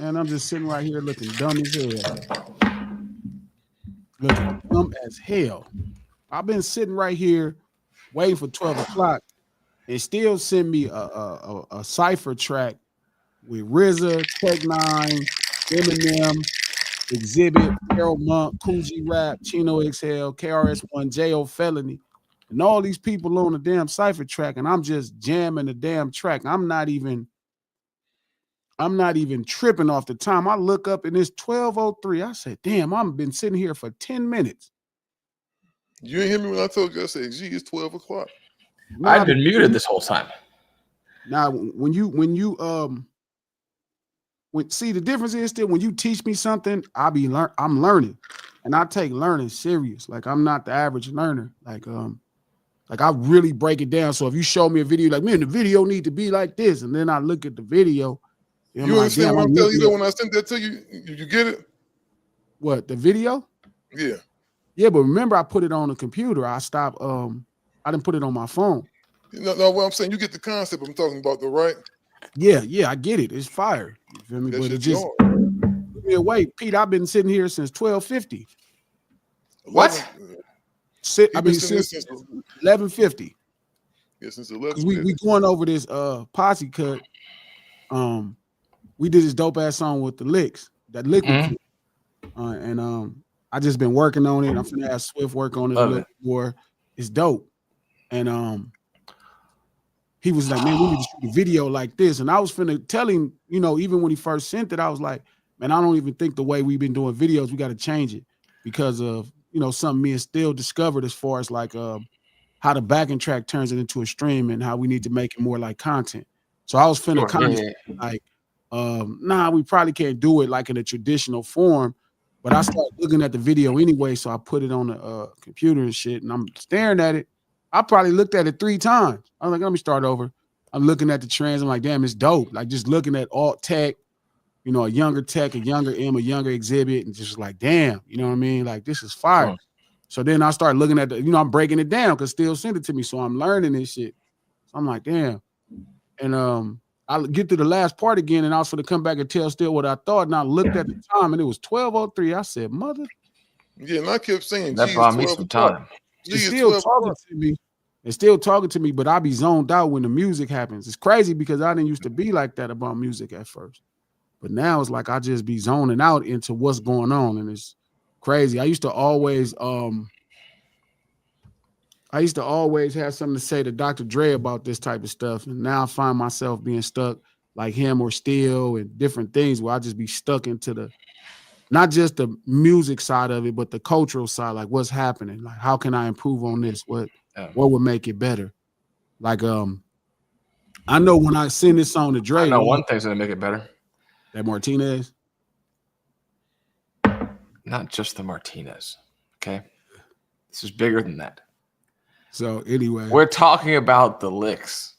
And I'm just sitting right here looking dumb as hell. Looking dumb as hell. I've been sitting right here waiting for 12 o'clock and still send me a cipher track with RZA, Tech Nine, Eminem, Exhibit, Harold Monk, Coogee Rap, Chino XL, KRS-One, J.O. Felony, and all these people on the damn cipher track, and I'm just jamming the damn track. I'm not even tripping off the time. I look up and it's 12:03. I said, damn, I've been sitting here for 10 minutes. You ain't hear me when I told you, I said, gee, it's 12 o'clock. I've been muted this whole time. Now, see, the difference is still when you teach me something, I'm learning, and I take learning serious. Like I'm not the average learner. Like I really break it down. So if you show me a video, like, man, the video need to be like this, and then I look at the video. You understand what I'm telling you though? When I sent that to you, you get it? What, the video? Yeah. Yeah, but remember, I put it on the computer. I stopped. I didn't put it on my phone. No, what I'm saying, you get the concept I'm talking about, though, right? Yeah, I get it. It's fire. You feel me? But it just put me away. Pete, I've been sitting here since 12:50. What? Since 11:50. Yeah, since 11:50. We going over this posse cut. We did this dope ass song with the licks, that liquid. And I just been working on it. I'm finna have Swift work on it a little more. It's dope. And he was like, man, we need to shoot a video like this. And I was finna tell him, you know, even when he first sent it, I was like, man, I don't even think the way we've been doing videos, we got to change it because of, you know, something me and Still discovered as far as like how the backing track turns it into a stream and how we need to make it more like content. So I was finna like, nah, we probably can't do it like in a traditional form. But I started looking at the video anyway, so I put it on the computer and shit, and I'm staring at it. I probably looked at it 3 times. I was like, let me start over. I'm looking at the trends. I'm like, damn, it's dope. Like just looking at alt tech, you know, a younger tech, a younger M, a younger exhibit, and just like, damn, you know what I mean? Like this is fire. Sure. So then I started looking at the, you know, I'm breaking it down because Still sent it to me, so I'm learning this shit. So I'm like, damn. And I get to the last part again, and I was going to come back and tell Still what I thought. And I looked at the time, and it was 12:03. I said, "Mother." Yeah, and I kept saying, that brought me some time. She's still talking to me, and still talking to me, but I be zoned out when the music happens. It's crazy because I didn't used to be like that about music at first, but now it's like I just be zoning out into what's going on, and it's crazy. I used to always have something to say to Dr. Dre about this type of stuff. And now I find myself being stuck like him or Still and different things where I just be stuck into the, not just the music side of it, but the cultural side. Like what's happening? Like, how can I improve on this? What would make it better? Like, I know when I send this song to Dre. I know one thing's going to make it better. That Martinez. Not just the Martinez. Okay. This is bigger than that. So anyway, we're talking about the licks.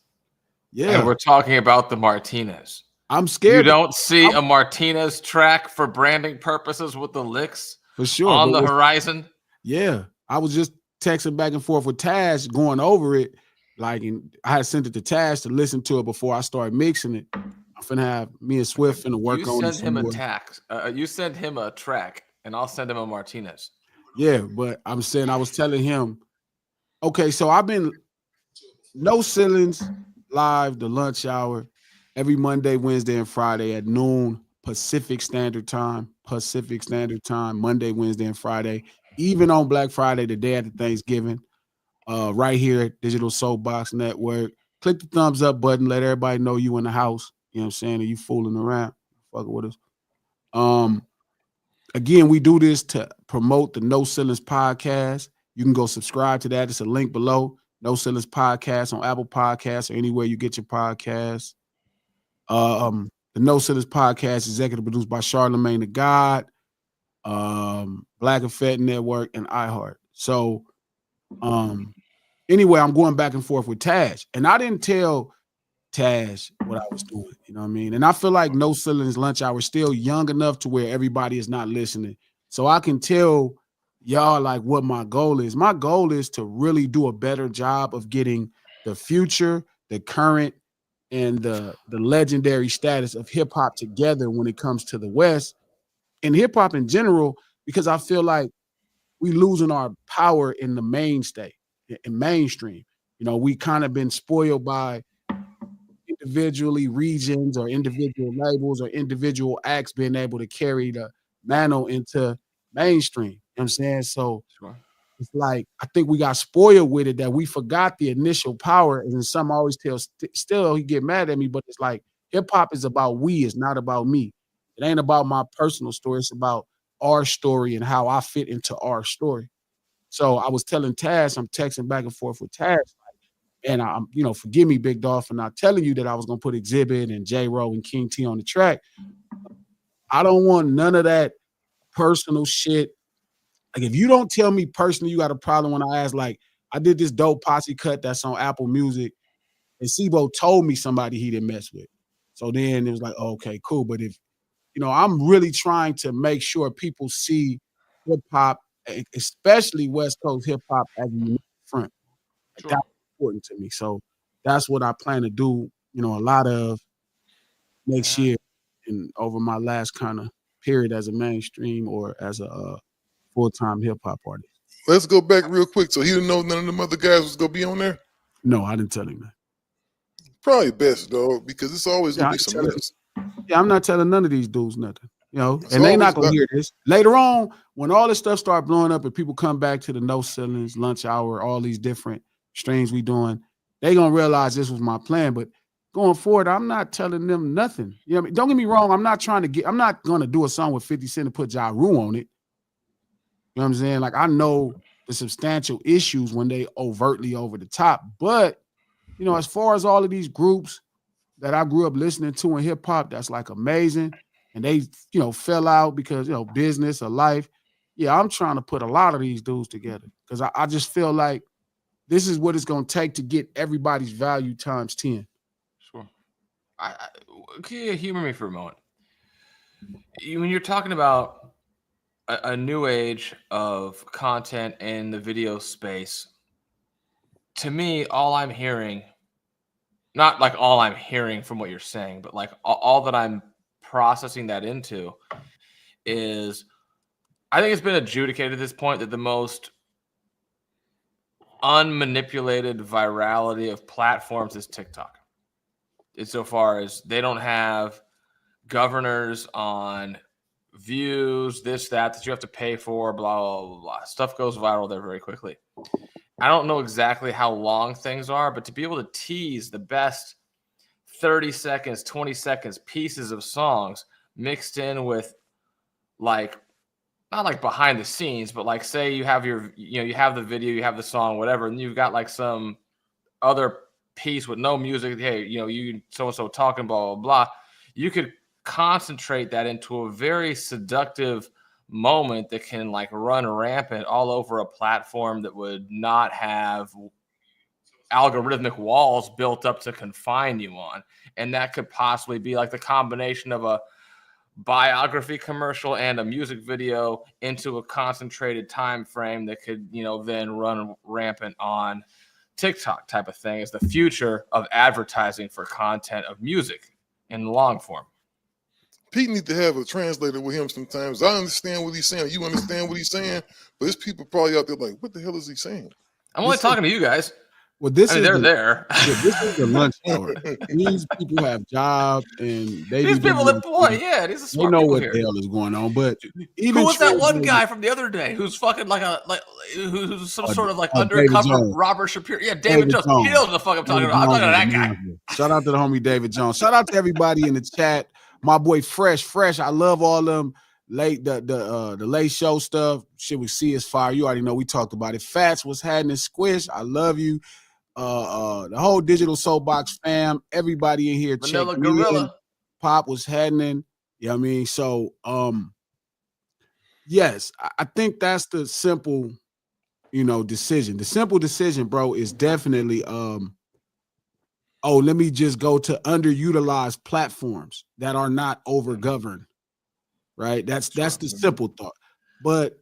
Yeah. And we're talking about the Martinez. I'm scared. You don't see a Martinez track for branding purposes with the licks for sure on the horizon. Yeah. I was just texting back and forth with Taz going over it. Like, and I had sent it to Taz to listen to it before I started mixing it. I'm finna have me and Swift finna work on it. You send him a track and I'll send him a Martinez. Yeah. But I'm saying, I was telling him, okay, so I've been No Ceilings live, the lunch hour, every Monday, Wednesday, and Friday at noon Pacific Standard Time, Monday, Wednesday, and Friday, even on Black Friday, the day after Thanksgiving, right here at Digital Soapbox Network. Click the thumbs up button, let everybody know you in the house, you know what I'm saying, and you fooling around, fucking with us. Again, we do this to promote the No Ceilings podcast. You can go subscribe to that. It's a link below. No Ceilings Podcast on Apple Podcasts or anywhere you get your podcasts. The No Ceilings Podcast is executive produced by Charlemagne the God, Black Effect Network, and iHeart. So anyway, I'm going back and forth with Taz. And I didn't tell Taz what I was doing. You know what I mean? And I feel like No Ceilings Lunch Hour is still young enough to where everybody is not listening. So I can tell y'all like what my goal is. My goal is to really do a better job of getting the future, the current, and the legendary status of hip hop together when it comes to the West and hip hop in general, because I feel like we losing our power in the mainstay, in mainstream. You know, we kind of been spoiled by individually regions or individual labels or individual acts being able to carry the mantle into mainstream. You know what I'm saying? So Sure. it's like I think we got spoiled with it that we forgot the initial power. And then some always tell still he get mad at me, but it's like hip hop is about we, it's not about me. It ain't about my personal story. It's about our story and how I fit into our story. So I was telling Taz, I'm texting back and forth with Taz, and I'm, you know, forgive me, Big Dog, for not telling you that I was gonna put Exhibit and J Ro and King T on the track. I don't want none of that personal shit. Like, if you don't tell me personally you got a problem when I ask, like, I did this dope posse cut that's on Apple Music, and Sibo told me somebody he didn't mess with. So then it was like, oh, okay, cool. But if, you know, I'm really trying to make sure people see hip hop, especially West Coast hip hop, as a unique front. Like, Sure. that's important to me. So that's what I plan to do, you know, a lot of next year and over my last kind of period as a mainstream or as a full-time hip hop artist. Let's go back real quick. So he didn't know none of them other guys was gonna be on there? No, I didn't tell him that. Probably best, dog, because it's always Yeah, gonna I be didn't some tell him. mess. Yeah, I'm not telling none of these dudes nothing, you know, It's and they always not gonna about- hear this. Later on, when all this stuff start blowing up and people come back to the no ceilings, lunch hour, all these different streams we doing, they gonna realize this was my plan. But going forward, I'm not telling them nothing. You know what I mean? Don't get me wrong, I'm not gonna do a song with 50 Cent and put Ja Rule on it. You know what I'm saying? Like, I know the substantial issues when they overtly over the top. But, you know, as far as all of these groups that I grew up listening to in hip hop, that's like amazing. And they, you know, fell out because, you know, business or life. Yeah, I'm trying to put a lot of these dudes together because I just feel like this is what it's going to take to get everybody's value times 10. Sure. Can you humor me for a moment? When you're talking about a new age of content in the video space, to me, all I'm hearing, not like all I'm hearing from what you're saying, but like all that I'm processing that into is I think it's been adjudicated at this point that the most unmanipulated virality of platforms is TikTok. Insofar as they don't have governors on views, this, that you have to pay for, blah, blah, blah, blah. Stuff goes viral there very quickly. I don't know exactly how long things are, but to be able to tease the best 30 seconds, 20 seconds pieces of songs mixed in with like, not like behind the scenes, but like say you have your, you know, you have the video, you have the song, whatever, and you've got like some other piece with no music. Hey, you know, you so-and-so talking, blah, blah, blah. You could concentrate that into a very seductive moment that can like run rampant all over a platform that would not have algorithmic walls built up to confine you on. And that could possibly be like the combination of a biography commercial and a music video into a concentrated time frame that could, you know, then run rampant on TikTok type of thing. Is the future of advertising for content of music in long form. Pete needs to have a translator with him sometimes. I understand what he's saying. You understand what he's saying, but there's people probably out there like, what the hell is he saying? I'm only talking to you guys. Well, this I mean, is they're there. Yeah, this is the lunch hour. These people have jobs and they These be people doing that boy, yeah, these are they smart know people what here. the hell is going on. But Who even was that one translating- guy from the other day who's fucking like who's some sort of like David undercover Jones. Robert Shapiro? Yeah, David Jones. He knows what the fuck I'm talking about. I'm talking to that guy. Shout out to the homie David Jones. Shout out to everybody in the chat. My boy Fresh. I love all them the late show stuff. Shit we see is fire. You already know we talked about it. Fats was happening. Squish. I love you. The whole Digital Soapbox fam, everybody in here. Vanilla check me in. Gorilla. Pop was happening. You know what I mean? So yes, I think that's the simple, you know, decision. The simple decision, bro, is definitely let me just go to underutilized platforms that are not over governed. Right? That's the simple thought. But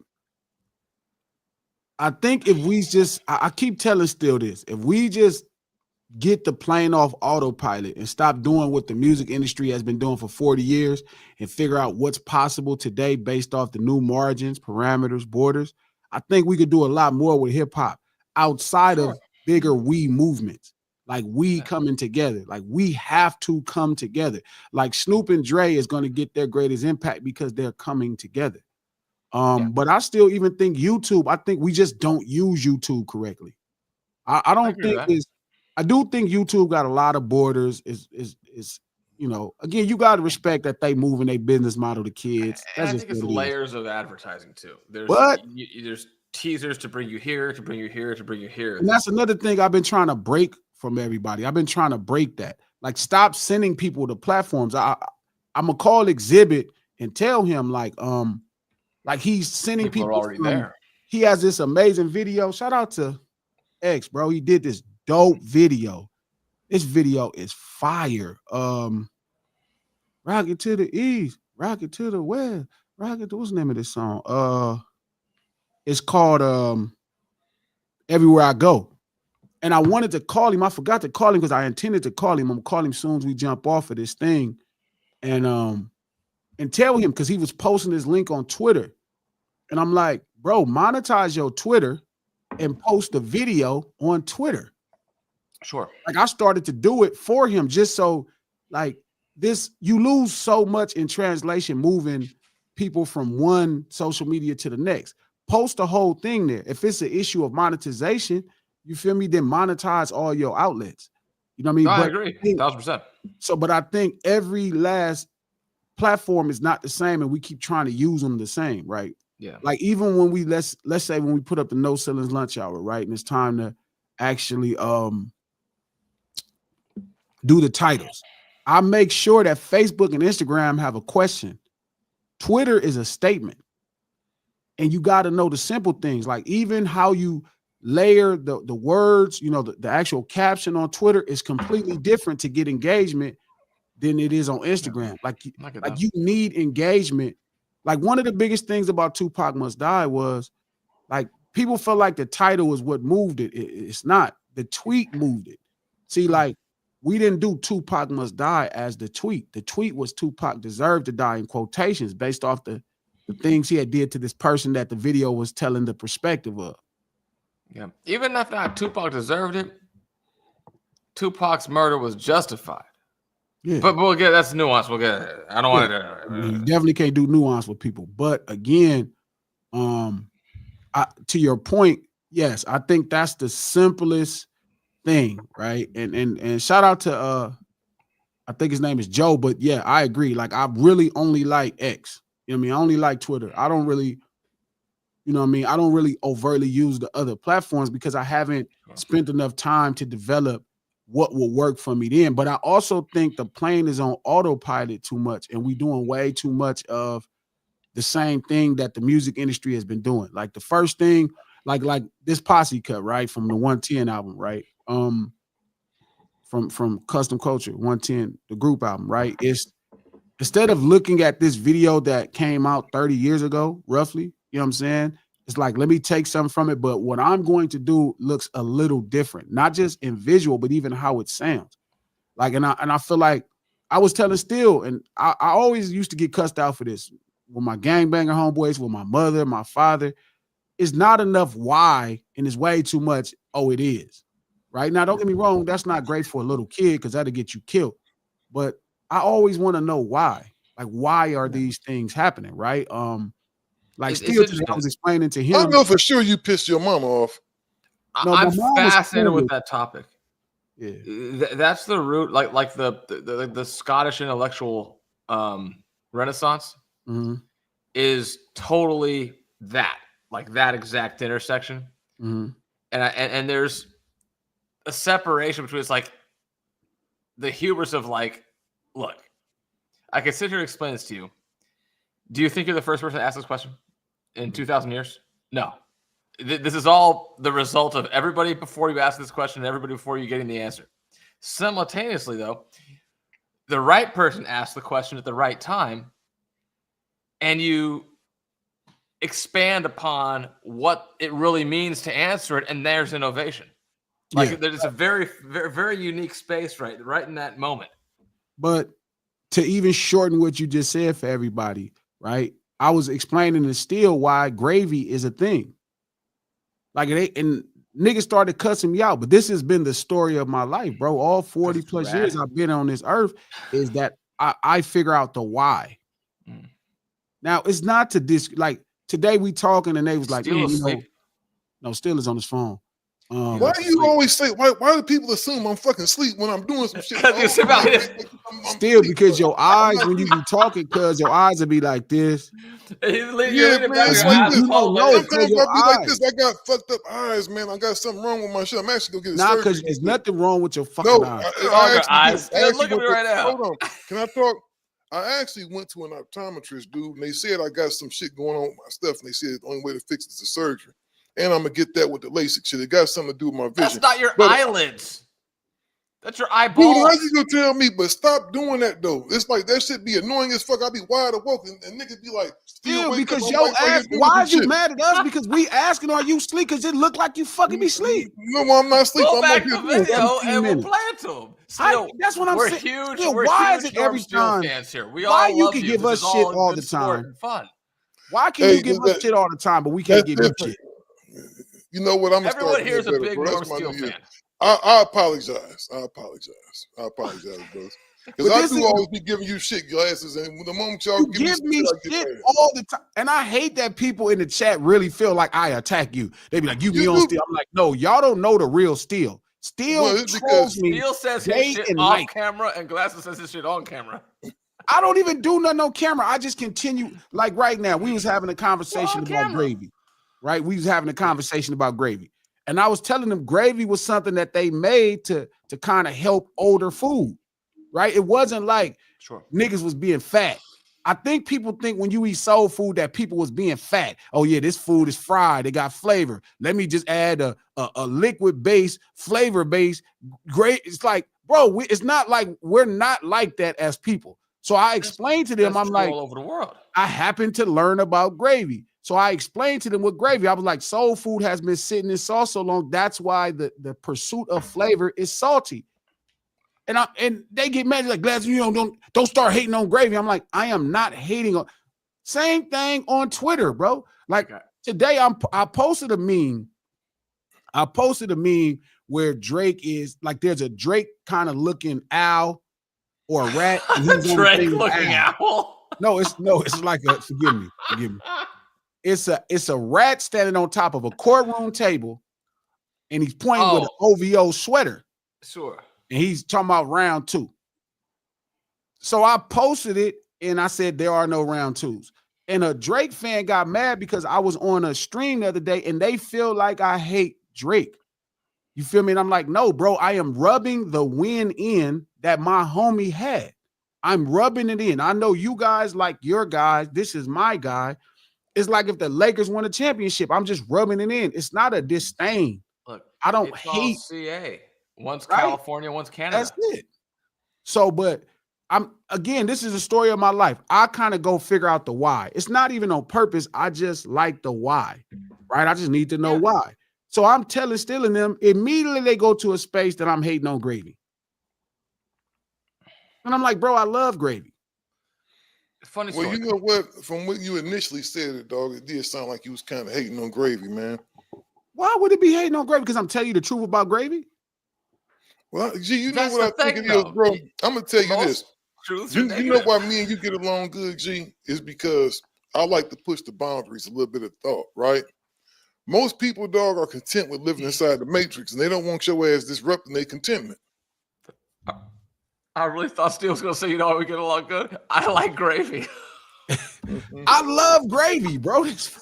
I think if we just I keep telling still this, if we just get the plane off autopilot and stop doing what the music industry has been doing for 40 years and figure out what's possible today based off the new margins, parameters, borders, I think we could do a lot more with hip hop outside of bigger we movements. Like we coming together. Like we have to come together. Like Snoop and Dre is going to get their greatest impact because they're coming together. But I still even think YouTube, I think we just don't use YouTube correctly. I don't think it's, I do think YouTube got a lot of borders. Is you know, again, you got to respect that they moving their business model to kids. And That's I just think it's what it is. layers of advertising too. There's But there's teasers to bring you here, to bring you here, to bring you here. and that's another thing I've been trying to break from everybody. I've been trying to break that. Like, stop sending people to platforms. I'm gonna call Exhibit and tell him like he's sending People people are already there. He has this amazing video. Shout out to X, bro. He did this dope video. This video is fire. Rocket to the east, rocket to the west, rocket to, what's the name of this song? It's called Everywhere I Go. And I wanted to call him. I forgot to call him because I intended to call him. I'm gonna call him soon as we jump off of this thing. And tell him, because he was posting this link on Twitter. And I'm like, bro, monetize your Twitter and post a video on Twitter. Sure. Like, I started to do it for him just so, like, this, you lose so much in translation moving people from one social media to the next. Post the whole thing there. If it's an issue of monetization, you feel me, then monetize all your outlets. You know what I mean? No, I but agree, 1000%. So, but I think every last platform is not the same, and we keep trying to use them the same, right? Yeah. Like, even when we let's say when we put up the No Ceilings lunch hour, right? And it's time to actually do the titles. I make sure that Facebook and Instagram have a question. Twitter is a statement. And you got to know the simple things, like even how you layer the words, you know, the actual caption on Twitter is completely different to get engagement than it is on Instagram. Like you need engagement. Like, one of the biggest things about Tupac Must Die was, like, people felt like the title was what moved it. It's not. The tweet moved it. See, like, we didn't do Tupac Must Die as the tweet. The tweet was Tupac deserved to die, in quotations, based off the things he had did to this person that the video was telling the perspective of. Yeah. Even if not Tupac deserved it, Tupac's murder was justified. Yeah. But we'll get, that's nuance. We'll get it. I don't want to. You definitely can't do nuance with people. But again, to your point, yes, I think that's the simplest thing, right? And shout out to I think his name is Joe, but yeah, I agree. Like, I really only like X. You know what I mean? I only like Twitter. I don't really, you know what I mean? I don't really overtly use the other platforms because I haven't spent enough time to develop what will work for me then. But I also think the plane is on autopilot too much, and we doing way too much of the same thing that the music industry has been doing. Like, the first thing, like this Posse cut, right, from the 110 album, right? From Custom Culture, 110, the group album, right? It's, instead of looking at this video that came out 30 years ago, roughly, you know what I'm saying? It's like, let me take something from it, but what I'm going to do looks a little different, not just in visual, but even how it sounds. Like, and I feel like I was telling Steel, and I always used to get cussed out for this with my gangbanger homeboys, with my mother, my father. It's not enough why, and it's way too much, oh, it is. Right? Now, don't get me wrong, that's not great for a little kid because that'll get you killed. But I always want to know why. Like, why are these things happening, right? Like, Steel today, I was explaining to him. I know for sure you pissed your mama off. No, I'm fascinated with that topic. Yeah, that's the root, like the Scottish intellectual renaissance is totally that, like that exact intersection. And there's a separation between, it's like the hubris of, like, look, I can sit here and explain this to you. Do you think you're the first person to ask this question in 2,000 years? No. This is all the result of everybody before you ask this question and everybody before you getting the answer. Simultaneously, though, the right person asks the question at the right time, and you expand upon what it really means to answer it, and there's innovation. Like there's a very, very, very unique space right in that moment. But to even shorten what you just said for everybody, right? I was explaining to Steele why gravy is a thing. Like and niggas started cussing me out, but this has been the story of my life, bro. All 40 plus years I've been on this earth is that I figure out the why. Now it's not to like today we talking and they was like, man, no, Steele is on his phone. Why do you always say why do people assume I'm fucking asleep when I'm doing some shit? Still, because your eyes when you be talking, cuz your eyes will be like this. Yeah, man. You don't know sometimes I'll be like this. I got fucked up eyes, man. I got something wrong with my shit. I'm actually gonna get a surgery. Because there's nothing wrong with your fucking eyes. Look at me right now. Hold on. Can I talk? I actually went to an optometrist, dude, and they said I got some shit going on with my stuff, and they said the only way to fix it is the surgery. And I'm gonna get that with the LASIK shit. It got something to do with my vision. That's not your eyelids. That's your eyeball. Dude, how you gonna tell me? But stop doing that though. It's like that shit be annoying as fuck. I be wide awake and niggas be like, still because yo ass. Why are you mad at us? Because we asking, are you sleep? Because it look like you fucking be sleep. No, I'm not sleep. Go back to the video and we'll play it to them. Still, that's what I'm saying. Huge. Still, we're why huge is it every time? Fans here. We why all you love can you. give us shit all the time? Fun. Why can you give us shit all the time, but we can't give you shit? You know what? I'm everyone here is a big North Steel fan. I apologize. I apologize, bro. Because I do always be giving you shit glasses, and the moment y'all give me shit all the time, and I hate that people in the chat really feel like I attack you. They be like, "You be on Steel." I'm like, "No, y'all don't know the real Steel." Steel trolls me. Steel says his shit off camera, and Glasses says his shit on camera. I don't even do nothing on camera. I just continue. Like right now, we was having a conversation about gravy. Right, we was having a conversation about gravy, and I was telling them gravy was something that they made to kind of help older food. Right, it wasn't like niggas was being fat. I think people think when you eat soul food that people was being fat. Oh yeah, this food is fried. It got flavor. Let me just add a liquid base, flavor base. Great. It's like, bro, it's not like we're not like that as people. So I explained to them, I'm like, all over the world. I happened to learn about gravy. So I explained to them what gravy. I was like, soul food has been sitting in sauce so long. That's why the pursuit of flavor is salty. And they get mad like, Glass, you don't start hating on gravy. I'm like, I am not hating on. Same thing on Twitter, bro. Like today, I posted a meme. I posted a meme where Drake is like, there's a Drake kind of looking owl or a rat. And he's Drake looking owl. No, it's like a forgive me. It's a rat standing on top of a courtroom table, and he's pointing with an OVO sweater. Sure. And he's talking about round 2. So I posted it and I said there are no round 2s. And a Drake fan got mad because I was on a stream the other day and they feel like I hate Drake. You feel me? And I'm like, no, bro, I am rubbing the win in that my homie had. I'm rubbing it in. I know you guys like your guys. This is my guy. It's like if the Lakers won a championship, I'm just rubbing it in. It's not a disdain. Look, I don't hate CA. One's California, one's Canada. That's it. So, but this is a story of my life. I kind of go figure out the why. It's not even on purpose. I just like the why, right? I just need to know why. So I'm stealing them. Immediately they go to a space that I'm hating on gravy. And I'm like, bro, I love gravy. Funny story. Well, you know what? From what you initially said, it did sound like you was kind of hating on gravy, man. Why would it be hating on gravy? Because I'm telling you the truth about gravy. Well, G, you know what I think it is, bro. I'm gonna tell you this. You know why me and you get along good, G? Is because I like to push the boundaries a little bit of thought, right? Most people, dog, are content with living inside the matrix, and they don't want your ass disrupting their contentment. I really thought Steve was gonna say, you know, we get along good. I like gravy. I love gravy, bro. It's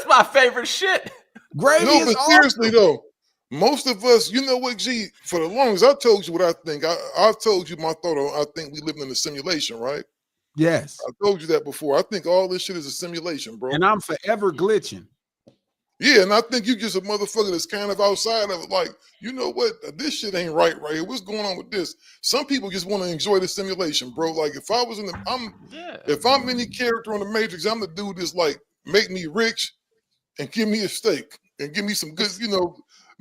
my favorite shit. Gravy no, but seriously though. Most of us, you know what, G, for the longest, I told you what I think. I've told you my thought on I think we live in a simulation, right? Yes. I told you that before. I think all this shit is a simulation, bro. And I'm forever glitching. Yeah, and I think you just a motherfucker that's kind of outside of it. Like, you know what? This shit ain't right here. What's going on with this? Some people just want to enjoy the simulation, bro. Like, if I was if I'm any character on the Matrix, I'm the dude that's like, make me rich and give me a steak and give me some good,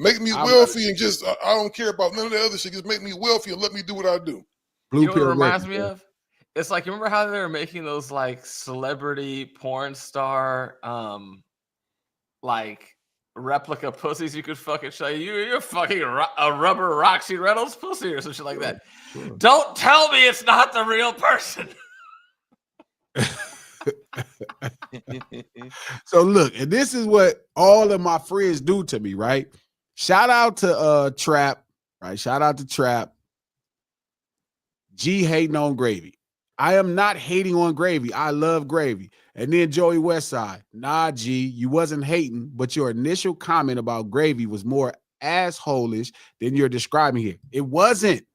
Make me wealthy and just I don't care about none of the other shit. Just make me wealthy and let me do what I do. You know what it reminds me of? It's like, you remember how they were making those like celebrity porn star like replica pussies you could fucking show you? You're fucking a rubber Roxy Reynolds pussy or some shit like that. Sure. Don't tell me it's not the real person. So look, and this is what all of my friends do to me, right? Shout out to Trap, right? Shout out to Trap. G hating on Gravy. I am not hating on Gravy. I love Gravy. And then Joey Westside. Nah, G, you wasn't hating, but your initial comment about Gravy was more asshole-ish than you're describing here. It wasn't.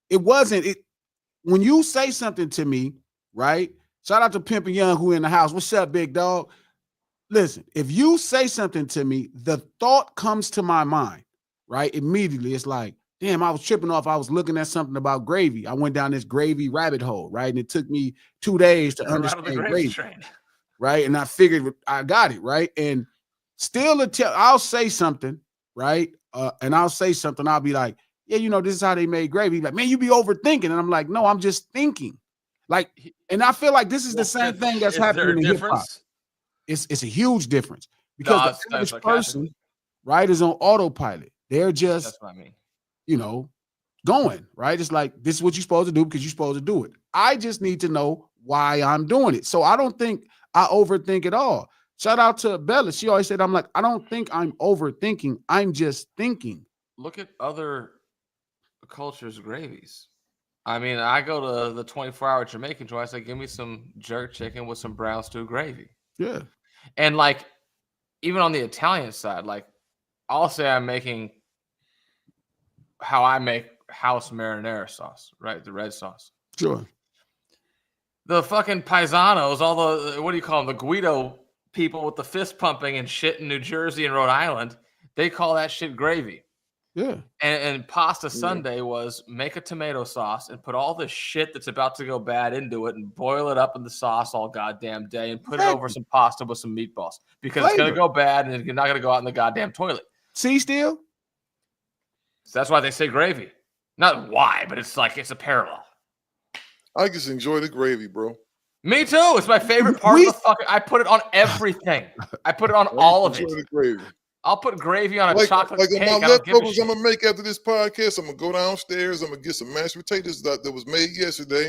When you say something to me, right? Shout out to Pimpin' Young who in the house. What's up, big dog? Listen, if you say something to me, the thought comes to my mind, right? Immediately, it's like, damn, I was tripping off. I was looking at something about Gravy. I went down this Gravy rabbit hole, right? And it took me 2 days to understand Gravy, right? And I figured I got it, right? And still, I'll say something, right? And I'll say something. I'll be like, yeah, you know, this is how they made Gravy. Like, man, you be overthinking. And I'm like, no, I'm just thinking. Like, and I feel like this is the same thing that's happening in hip hop. It's a huge difference because the average person, right, is on autopilot. They're just, that's what I mean, you know, going, right? It's like, this is what you're supposed to do because you're supposed to do it. I just need to know why I'm doing it. So I don't think I overthink at all. Shout out to Bella. She always said, I'm like, I don't think I'm overthinking. I'm just thinking. Look at other cultures' gravies. I mean, I go to the 24-hour Jamaican joint. I say, give me some jerk chicken with some brown stew gravy. Yeah. And like, even on the Italian side, like, I'll say I'm making how I make house marinara sauce, right? The red sauce. Sure. The fucking paisanos, all the, what do you call them? The Guido people with the fist pumping and shit in New Jersey and Rhode Island, they call that shit gravy. Yeah. And Pasta Sunday was make a tomato sauce and put all the shit that's about to go bad into it and boil it up in the sauce all goddamn day and put it over some pasta with some meatballs because it's going to go bad and you're not going to go out in the goddamn toilet. See, still? So that's why they say gravy. Not why, but it's like it's a parallel. I just enjoy the gravy, bro. Me too. It's my favorite part of the fucking. I put it on everything. I put it on all of it. The gravy. I'll put gravy on a chocolate cake. My leftovers I'm gonna make after this podcast. I'm gonna go downstairs. I'm gonna get some mashed potatoes that was made yesterday.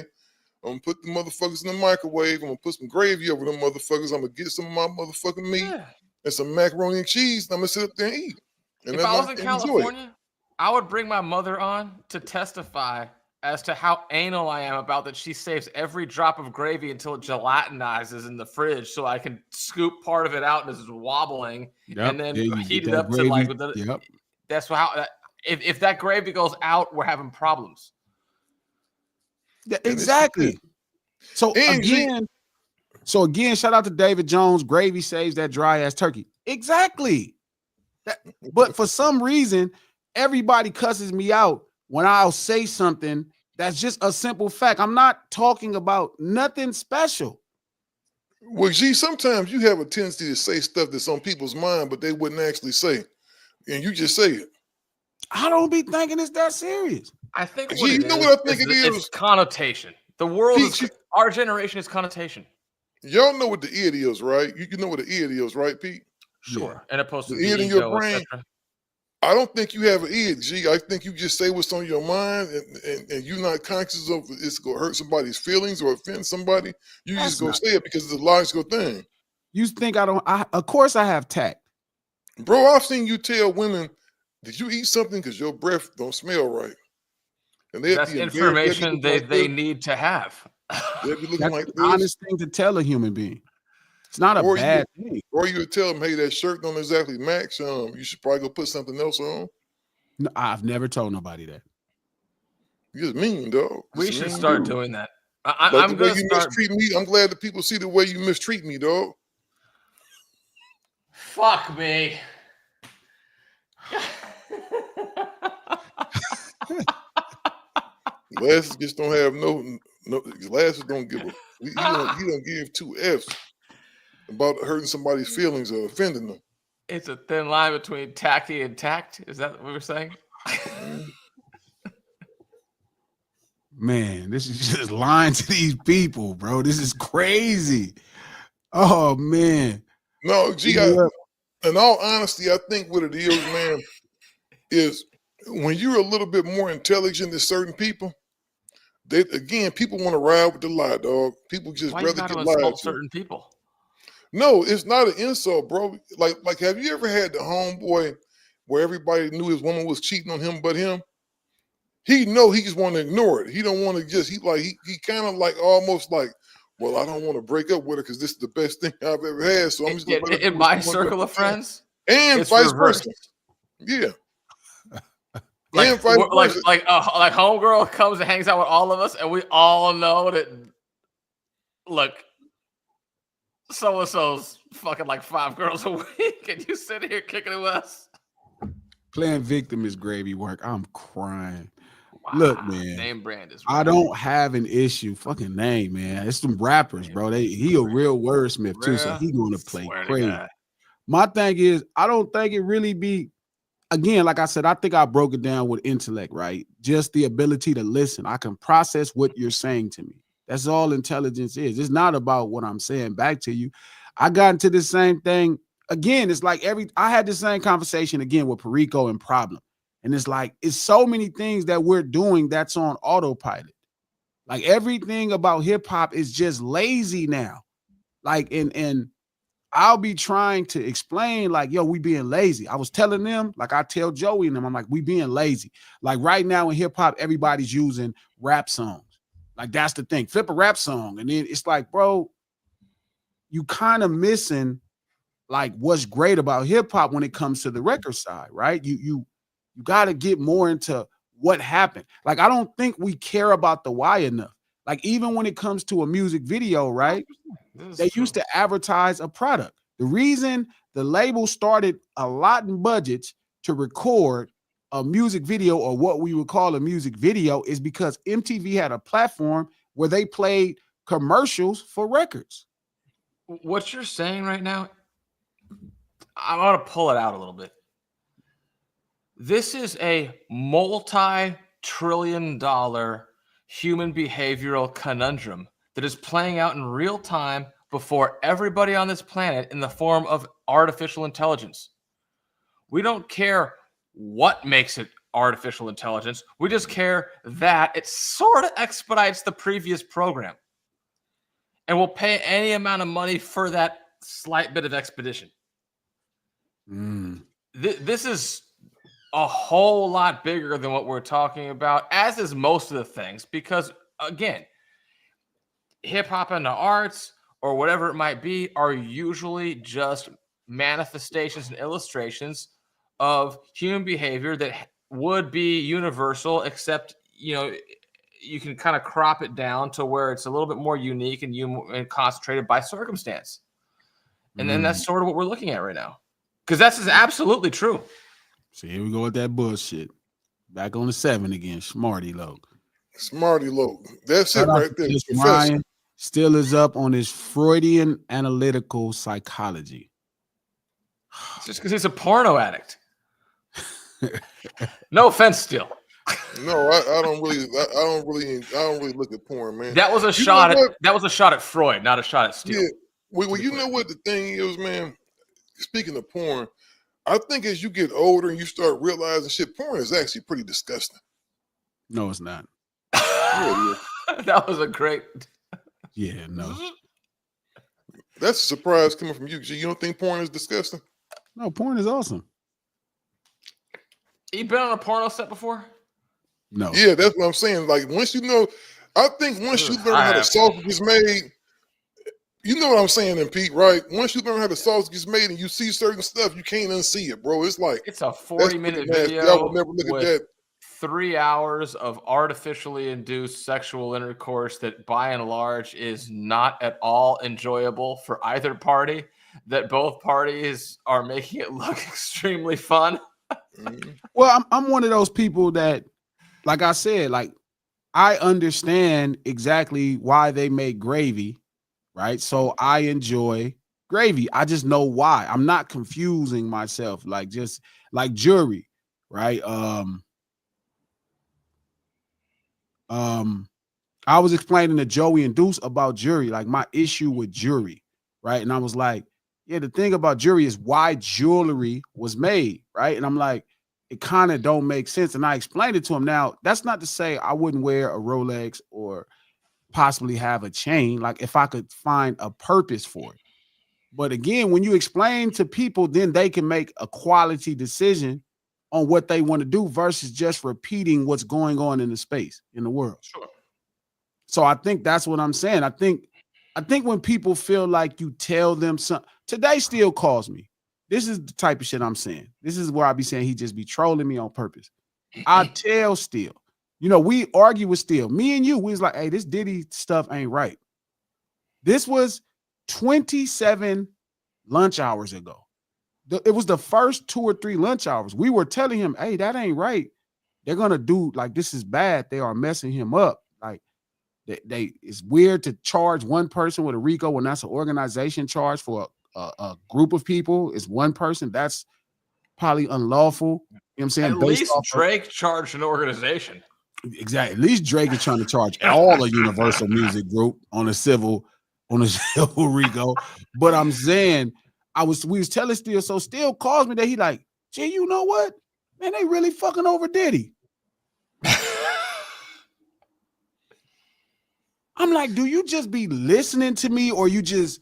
I'm gonna put the motherfuckers in the microwave. I'm gonna put some gravy over them motherfuckers. I'm gonna get some of my motherfucking meat and some macaroni and cheese. And I'm gonna sit up there and eat. And if I was in California, I would bring my mother on to testify as to how anal I am about that. She saves every drop of gravy until it gelatinizes in the fridge so I can scoop part of it out and it's wobbling and then heat it up to like with the, that's how if that gravy goes out, we're having problems. Yeah, exactly. So again, shout out to David Jones. Gravy saves that dry ass turkey. Exactly. But for some reason, everybody cusses me out when I'll say something that's just a simple fact. I'm not talking about nothing special. Well, G, sometimes you have a tendency to say stuff that's on people's mind, but they wouldn't actually say. And you just say it. I don't be thinking it's that serious. I think G, you know what I think it is? It's connotation. The world is, our generation is connotation. Y'all know what the id is, right? You know what the id is, right, Pete? Sure. And opposed to the id in your brain. I don't think you have an id, G. I think you just say what's on your mind and you're not conscious of it's going to hurt somebody's feelings or offend somebody. You just go say it because it's a logical thing. You think I don't? Of course I have tact. Bro, I've seen you tell women, did you eat something because your breath don't smell right? And that's information they need to have. That's like an honest thing to tell a human being. It's not a bad thing. Or you would tell them, hey, that shirt don't exactly match. You should probably go put something else on. No, I've never told nobody that. You're just mean, dog. We should start doing that. I'm going to mistreat me. I'm glad that people see the way you mistreat me, dog. Fuck me. Glasses just don't have no glasses don't give a you don't give 2 F's about hurting somebody's feelings or offending them. It's a thin line between tacky and tact. Is that what we were saying? Man, this is just lying to these people, bro. This is crazy. Oh man. No, G, in all honesty, I think what it is, man, is when you're a little bit more intelligent than certain people, people want to ride with the lie, dog. People just rather get lied to. Certain people. No, it's not an insult, bro. Like, have you ever had the homeboy where everybody knew his woman was cheating on him but him? He just want to ignore it. He don't want to he kind of like almost like, well, I don't want to break up with her because this is the best thing I've ever had. So I'm just gonna in my circle of friends, and vice versa. Yeah. Like homegirl comes and hangs out with all of us, and we all know that. Look, so and so's fucking like 5 girls a week, and you sit here kicking it with us. Playing victim is gravy work. I'm crying. Wow. Look, man. Name brand is. I don't have an issue. Fucking name, man. It's some rappers, bro. He a real wordsmith too, so he gonna play crazy. My thing is, I don't think it really be. Again, like I said, I think I broke it down with intellect, right? Just the ability to listen. I can process what you're saying to me. That's all intelligence is. It's not about what I'm saying back to you. I got into the same thing. Again, it's like I had the same conversation again with Perico and Problem. And it's like, it's so many things that we're doing that's on autopilot. Like everything about hip hop is just lazy now. Like, and I'll be trying to explain like, yo, we being lazy. I was telling them, like I tell Joey and them, I'm like, we being lazy. Like right now in hip hop, everybody's using rap songs. Like that's the thing. Flip a rap song. And then it's like, bro, you kind of missing like what's great about hip hop when it comes to the record side, right? You got to get more into what happened. Like, I don't think we care about the why enough. Like, even when it comes to a music video, right? They used to advertise a product. The reason the label started allotting budgets to record a music video, or what we would call a music video, is because MTV had a platform where they played commercials for records. What you're saying right now, I want to pull it out a little bit. This is a multi-trillion-dollar human behavioral conundrum that is playing out in real time before everybody on this planet in the form of artificial intelligence. We don't care what makes it artificial intelligence. We just care that it sort of expedites the previous program. And we'll pay any amount of money for that slight bit of expedition. This is a whole lot bigger than what we're talking about, as is most of the things, because again, hip hop and the arts or whatever it might be are usually just manifestations and illustrations of human behavior that would be universal, except, you know, you can kind of crop it down to where it's a little bit more unique and concentrated by circumstance. And then that's sort of what we're looking at right now. Because that's absolutely true. So here we go with that bullshit. Back on the 7 again. Smarty Low. That's it right there. Ryan still is up on his Freudian analytical psychology. Just because he's a porno addict. No offense, still. No, I don't really look at porn, man. That was a shot at Freud, not a shot at Steele. Yeah. Well, you know what the thing is, man? Speaking of porn, I think as you get older and you start realizing shit, porn is actually pretty disgusting. No, it's not. Yeah. That was a great. Yeah, no. That's a surprise coming from you. You don't think porn is disgusting? No, porn is awesome. You been on a porno set before? No. Yeah, that's what I'm saying. Like once you know, I think once you learn how the sausage is made, you know what I'm saying, then Pete, right? Once you learn how the sausage is made and you see certain stuff, you can't unsee it, bro. It's like it's a 40-minute video. I would never look at that. 3 hours of artificially induced sexual intercourse that by and large is not at all enjoyable for either party, that both parties are making it look extremely fun. Well, I'm one of those people that, like I said, like I understand exactly why they make gravy, right? So I enjoy gravy. I just know why. I'm not confusing myself. Like just like jury, right? I was explaining to Joey and Deuce about jury, like my issue with jury, right? And I was like, yeah, the thing about jury is why jewelry was made, right? And I'm like, it kind of don't make sense. And I explained it to him. Now, that's not to say I wouldn't wear a Rolex or possibly have a chain, like if I could find a purpose for it. But again, when you explain to people, then they can make a quality decision on what they want to do versus just repeating what's going on in the space, in the world. Sure. So I think that's what I'm saying. I think when people feel like you tell them something, today still calls me. This is the type of shit I'm saying. This is where I be saying he just be trolling me on purpose. I tell Still. You know, we argue with Still. Me and you, we was like, hey, this Diddy stuff ain't right. This was 27 lunch hours ago. It was the first 2 or 3 lunch hours. We were telling him, hey, that ain't right. They're going to do, like, this is bad. They are messing him up. Like, it's weird to charge one person with a RICO when that's an organization charge for a group of people. It's one person. That's probably unlawful. You know what I'm saying? At least Drake charged an organization. Exactly. At least Drake is trying to charge all a Universal Music Group on a civil RICO. But I'm saying, we was telling Still, so Still calls me that he like, gee, you know what? Man, they really fucking over Diddy. I'm like, do you just be listening to me or you just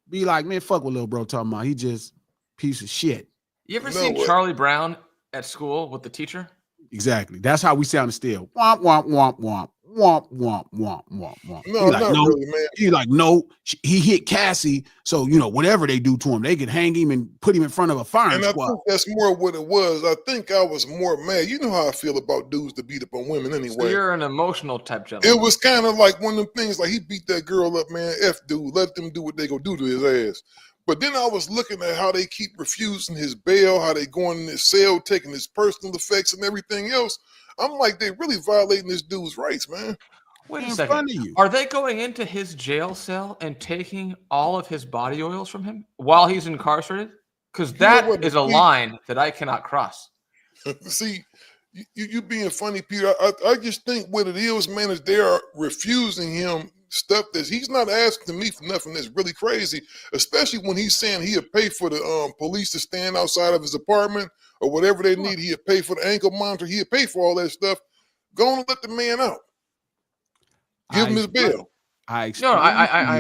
be like, man, fuck what little bro talking about? He just piece of shit. You ever seen Charlie Brown at school with the teacher? Exactly. That's how we sound Still. Womp, womp, womp, womp. Womp, womp, womp, womp, womp. No, like, not really, man. He's like, no, he hit Cassie. So, you know, whatever they do to him, they could hang him and put him in front of a firing squad. I think that's more what it was. I think I was more mad. You know how I feel about dudes that beat up on women anyway. So you're an emotional type gentleman. It was kind of like one of them things, like he beat that girl up, man. F dude, let them do what they go do to his ass. But then I was looking at how they keep refusing his bail, how they going in his cell, taking his personal effects and everything else. I'm like, they really violating this dude's rights, man. Wait a second. Are they going into his jail cell and taking all of his body oils from him while he's incarcerated? Because that is a line that I cannot cross. See, you being funny, Peter. I just think what it is, man, is they are refusing him stuff that he's not asking me for nothing that's really crazy, especially when he's saying he'll pay for the police to stand outside of his apartment or whatever they need. He'll pay for the ankle monitor. He'll pay for all that stuff. Go on and let the man out. Give him his bail. I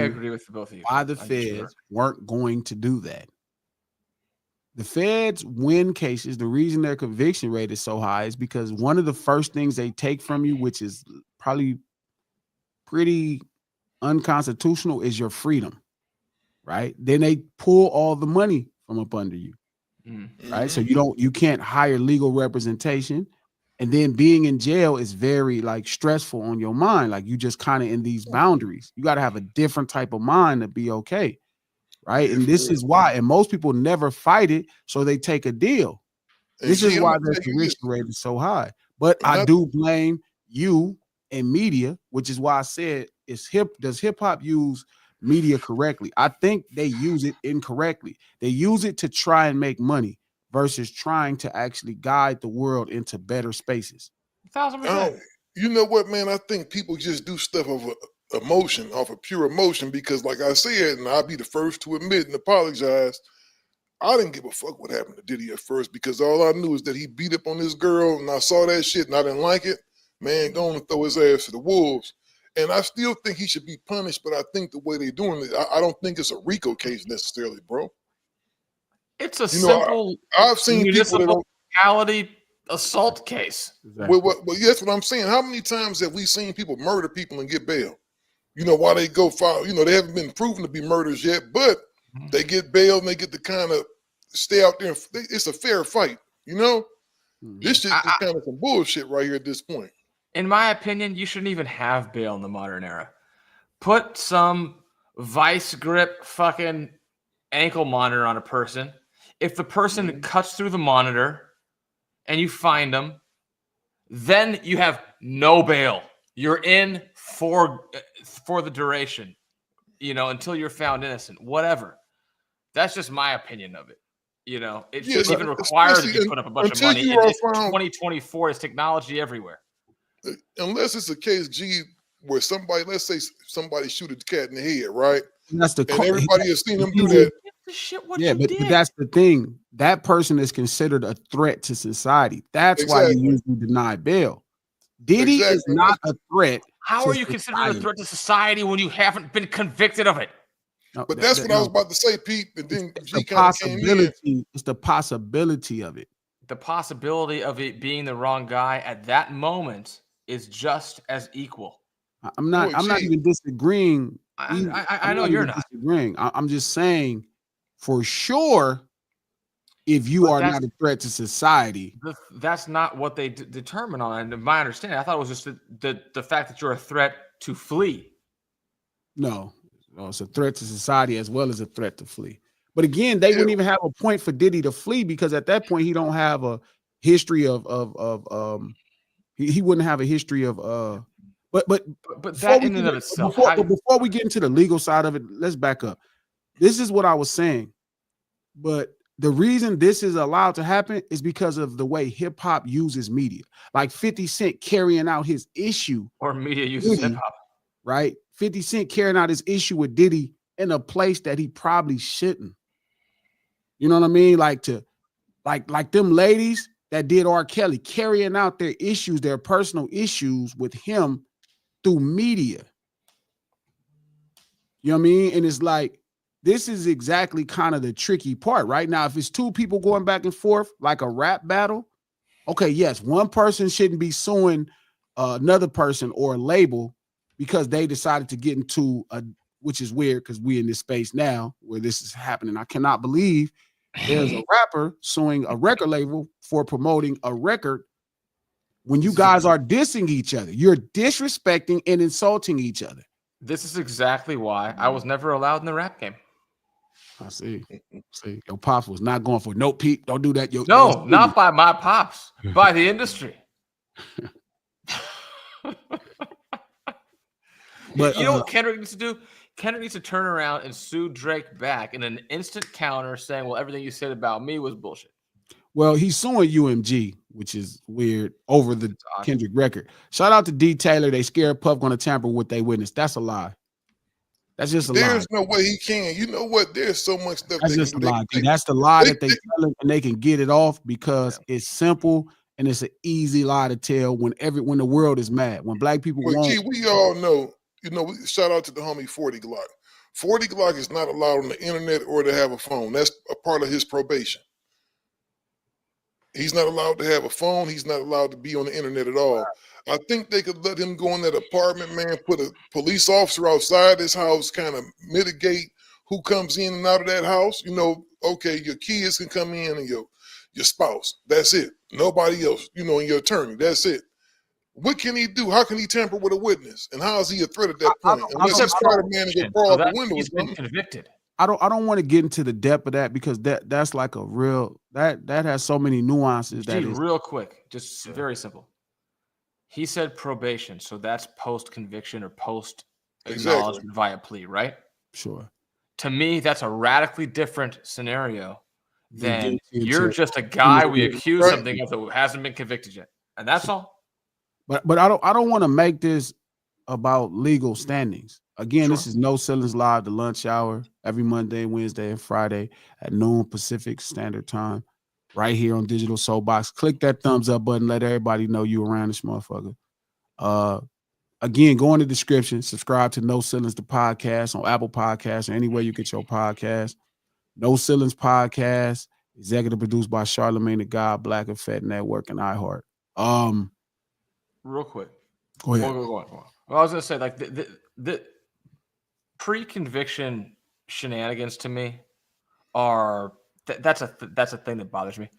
agree with both of you. Why the feds weren't going to do that. The feds win cases. The reason their conviction rate is so high is because one of the first things they take from you, which is probably pretty unconstitutional, is your freedom, right? Then they pull all the money from up under you, right? So you can't hire legal representation. And then being in jail is very like stressful on your mind. Like you just kind of in these boundaries. You got to have a different type of mind to be okay. Right. And this is why, and most people never fight it. So they take a deal. This is why their conviction rate is so high. But I do blame you and media, which is why I said does hip hop use media correctly? I think they use it incorrectly. They use it to try and make money versus trying to actually guide the world into better spaces. 1,000%. You know what, man? I think people just do stuff of emotion, off of pure emotion, because like I said, and I'll be the first to admit and apologize, I didn't give a fuck what happened to Diddy at first, because all I knew is that he beat up on this girl and I saw that shit and I didn't like it. Man, go on and throw his ass to the wolves. And I still think he should be punished, but I think the way they're doing it, I don't think it's a RICO case necessarily, bro. It's a simple I've seen municipal legality assault case. Exactly. Well, that's what I'm saying. How many times have we seen people murder people and get bail? You know, while they go file, you know, they haven't been proven to be murders yet, but they get bail and they get to kind of stay out there. It's a fair fight, you know? This shit is kind of some bullshit right here at this point. In my opinion, you shouldn't even have bail in the modern era. Put some vice grip fucking ankle monitor on a person. If the person cuts through the monitor and you find them, then you have no bail. You're in for the duration, you know, until you're found innocent, whatever. That's just my opinion of it. You know, it shouldn't even require that you put up a bunch of money. It's 2024. It's technology everywhere. Unless it's a case, G, where somebody, let's say somebody shoot a cat in the head, right? And that's and everybody has seen them do that. But that's the thing. That person is considered a threat to society. That's why you usually deny bail. Diddy is not a threat. How are you considered a threat to society when you haven't been convicted of it? No, but that's what I was about to say, Pete. And then G kind of came in. It's the possibility of it. The possibility of it being the wrong guy at that moment is just as equal. I'm not even disagreeing. I know you're not disagreeing. I'm just saying, for sure, if you are not a threat to society, that's not what they determine on. And my understanding, I thought it was just the fact that you're a threat to flee. No, it's a threat to society as well as a threat to flee. But again, they wouldn't even have a point for Diddy to flee because at that point he don't have a history of he wouldn't have a history of but that in and of itself. Before we get into the legal side of it, let's back up. This is what I was saying. But the reason this is allowed to happen is because of the way hip hop uses media. Like 50 Cent carrying out his issue. Or media uses hip hop. Right? 50 Cent carrying out his issue with Diddy in a place that he probably shouldn't. You know what I mean? Like them ladies that did R. Kelly carrying out their issues, their personal issues with him through media. You know what I mean? And it's like, this is exactly kind of the tricky part, right? Now, if it's two people going back and forth, like a rap battle, okay, yes, one person shouldn't be suing another person or a label because they decided to get into which is weird because we're in this space now where this is happening. I cannot believe there's a rapper suing a record label for promoting a record when you guys are dissing each other. You're disrespecting and insulting each other. This is exactly why I was never allowed in the rap game. I see. Your pops was not going for no, Pete. Don't do that. No, not by my pops, by the industry. But you know what Kendrick needs to do? Kendrick needs to turn around and sue Drake back in an instant counter saying, well, everything you said about me was bullshit. Well, he's suing UMG, which is weird, over the Kendrick record. Shout out to D. Taylor. They scared Puff going to tamper with what they witnessed. That's a lie. That's just a lie. There's no way he can. You know what? There's so much stuff. That's just a lie. That's the lie that they tell him, and they can get it off because it's simple and it's an easy lie to tell when the world is mad. When black people we all know. You know, shout out to the homie 40 Glock. 40 Glock is not allowed on the internet or to have a phone. That's a part of his probation. He's not allowed to have a phone. He's not allowed to be on the internet at all. I think they could let him go in that apartment, man, put a police officer outside his house, kind of mitigate who comes in and out of that house. You know, okay, your kids can come in and your spouse. That's it. Nobody else, and your attorney. That's it. What can he do? How can he tamper with a witness? And how is he a threat at that point? Unless he's Spider-Man and go crawl out the window. He's been convicted. I don't want to get into the depth of that because that's like a real that has so many nuances. Real quick, just very simple. He said probation, so that's post conviction or post acknowledgement via plea, right? Sure. To me, that's a radically different scenario than you're just a guy we accuse something of that hasn't been convicted yet, and that's all. But I don't want to make this about legal standings. Again, This is No Ceilings Live, the lunch hour, every Monday, Wednesday, and Friday at noon Pacific Standard Time, right here on Digital Soapbox. Click that thumbs up button. Let everybody know you around this motherfucker. Again, go in the description. Subscribe to No Ceilings, the podcast, on Apple Podcasts or anywhere you get your podcast. No Ceilings Podcast, executive produced by Charlemagne the God, Black Effect Network, and iHeart. Real quick. Go ahead. Go on. Well, I was going to say, like, the pre-conviction shenanigans to me are that's a thing that bothers me.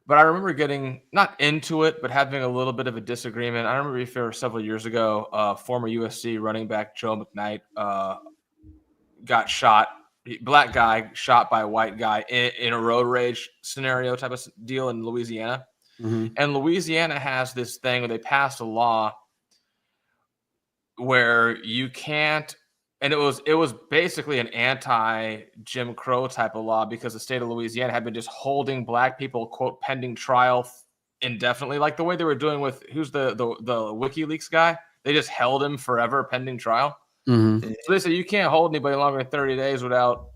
But I remember getting not into it, but having a little bit of a disagreement. I remember several years ago, former USC running back Joe McKnight got shot. Black guy shot by a white guy in a road rage scenario type of deal in Louisiana. Mm-hmm. And Louisiana has this thing where they passed a law where you can't And it was basically an anti-Jim Crow type of law because the state of Louisiana had been just holding black people, quote, pending trial indefinitely, like the way they were doing with who's the WikiLeaks guy. They just held him forever pending trial. Mm-hmm. So they said you can't hold anybody longer than 30 days without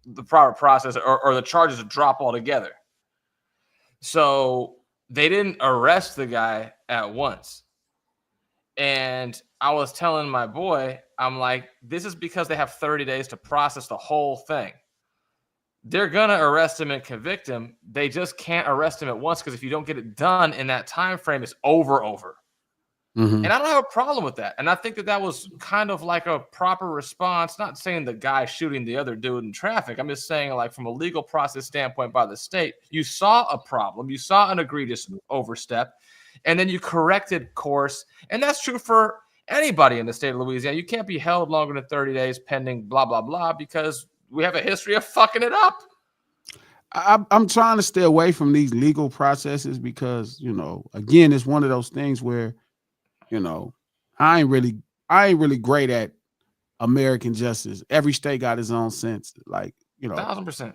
the proper process or the charges would drop altogether. So they didn't arrest the guy at once. And I was telling my boy, I'm like, this is because they have 30 days to process the whole thing. They're going to arrest him and convict him. They just can't arrest him at once because if you don't get it done in that time frame, it's over. Mm-hmm. And I don't have a problem with that. And I think that was kind of like a proper response, not saying the guy shooting the other dude in traffic. I'm just saying, like, from a legal process standpoint by the state, you saw a problem. You saw an egregious overstep, and then you corrected course. And that's true for anybody in the state of Louisiana. You can't be held longer than 30 days pending blah, blah, blah, because we have a history of fucking it up. I'm trying to stay away from these legal processes because, again, it's one of those things where, I ain't really great at American justice. Every state got its own sense, 1,000%.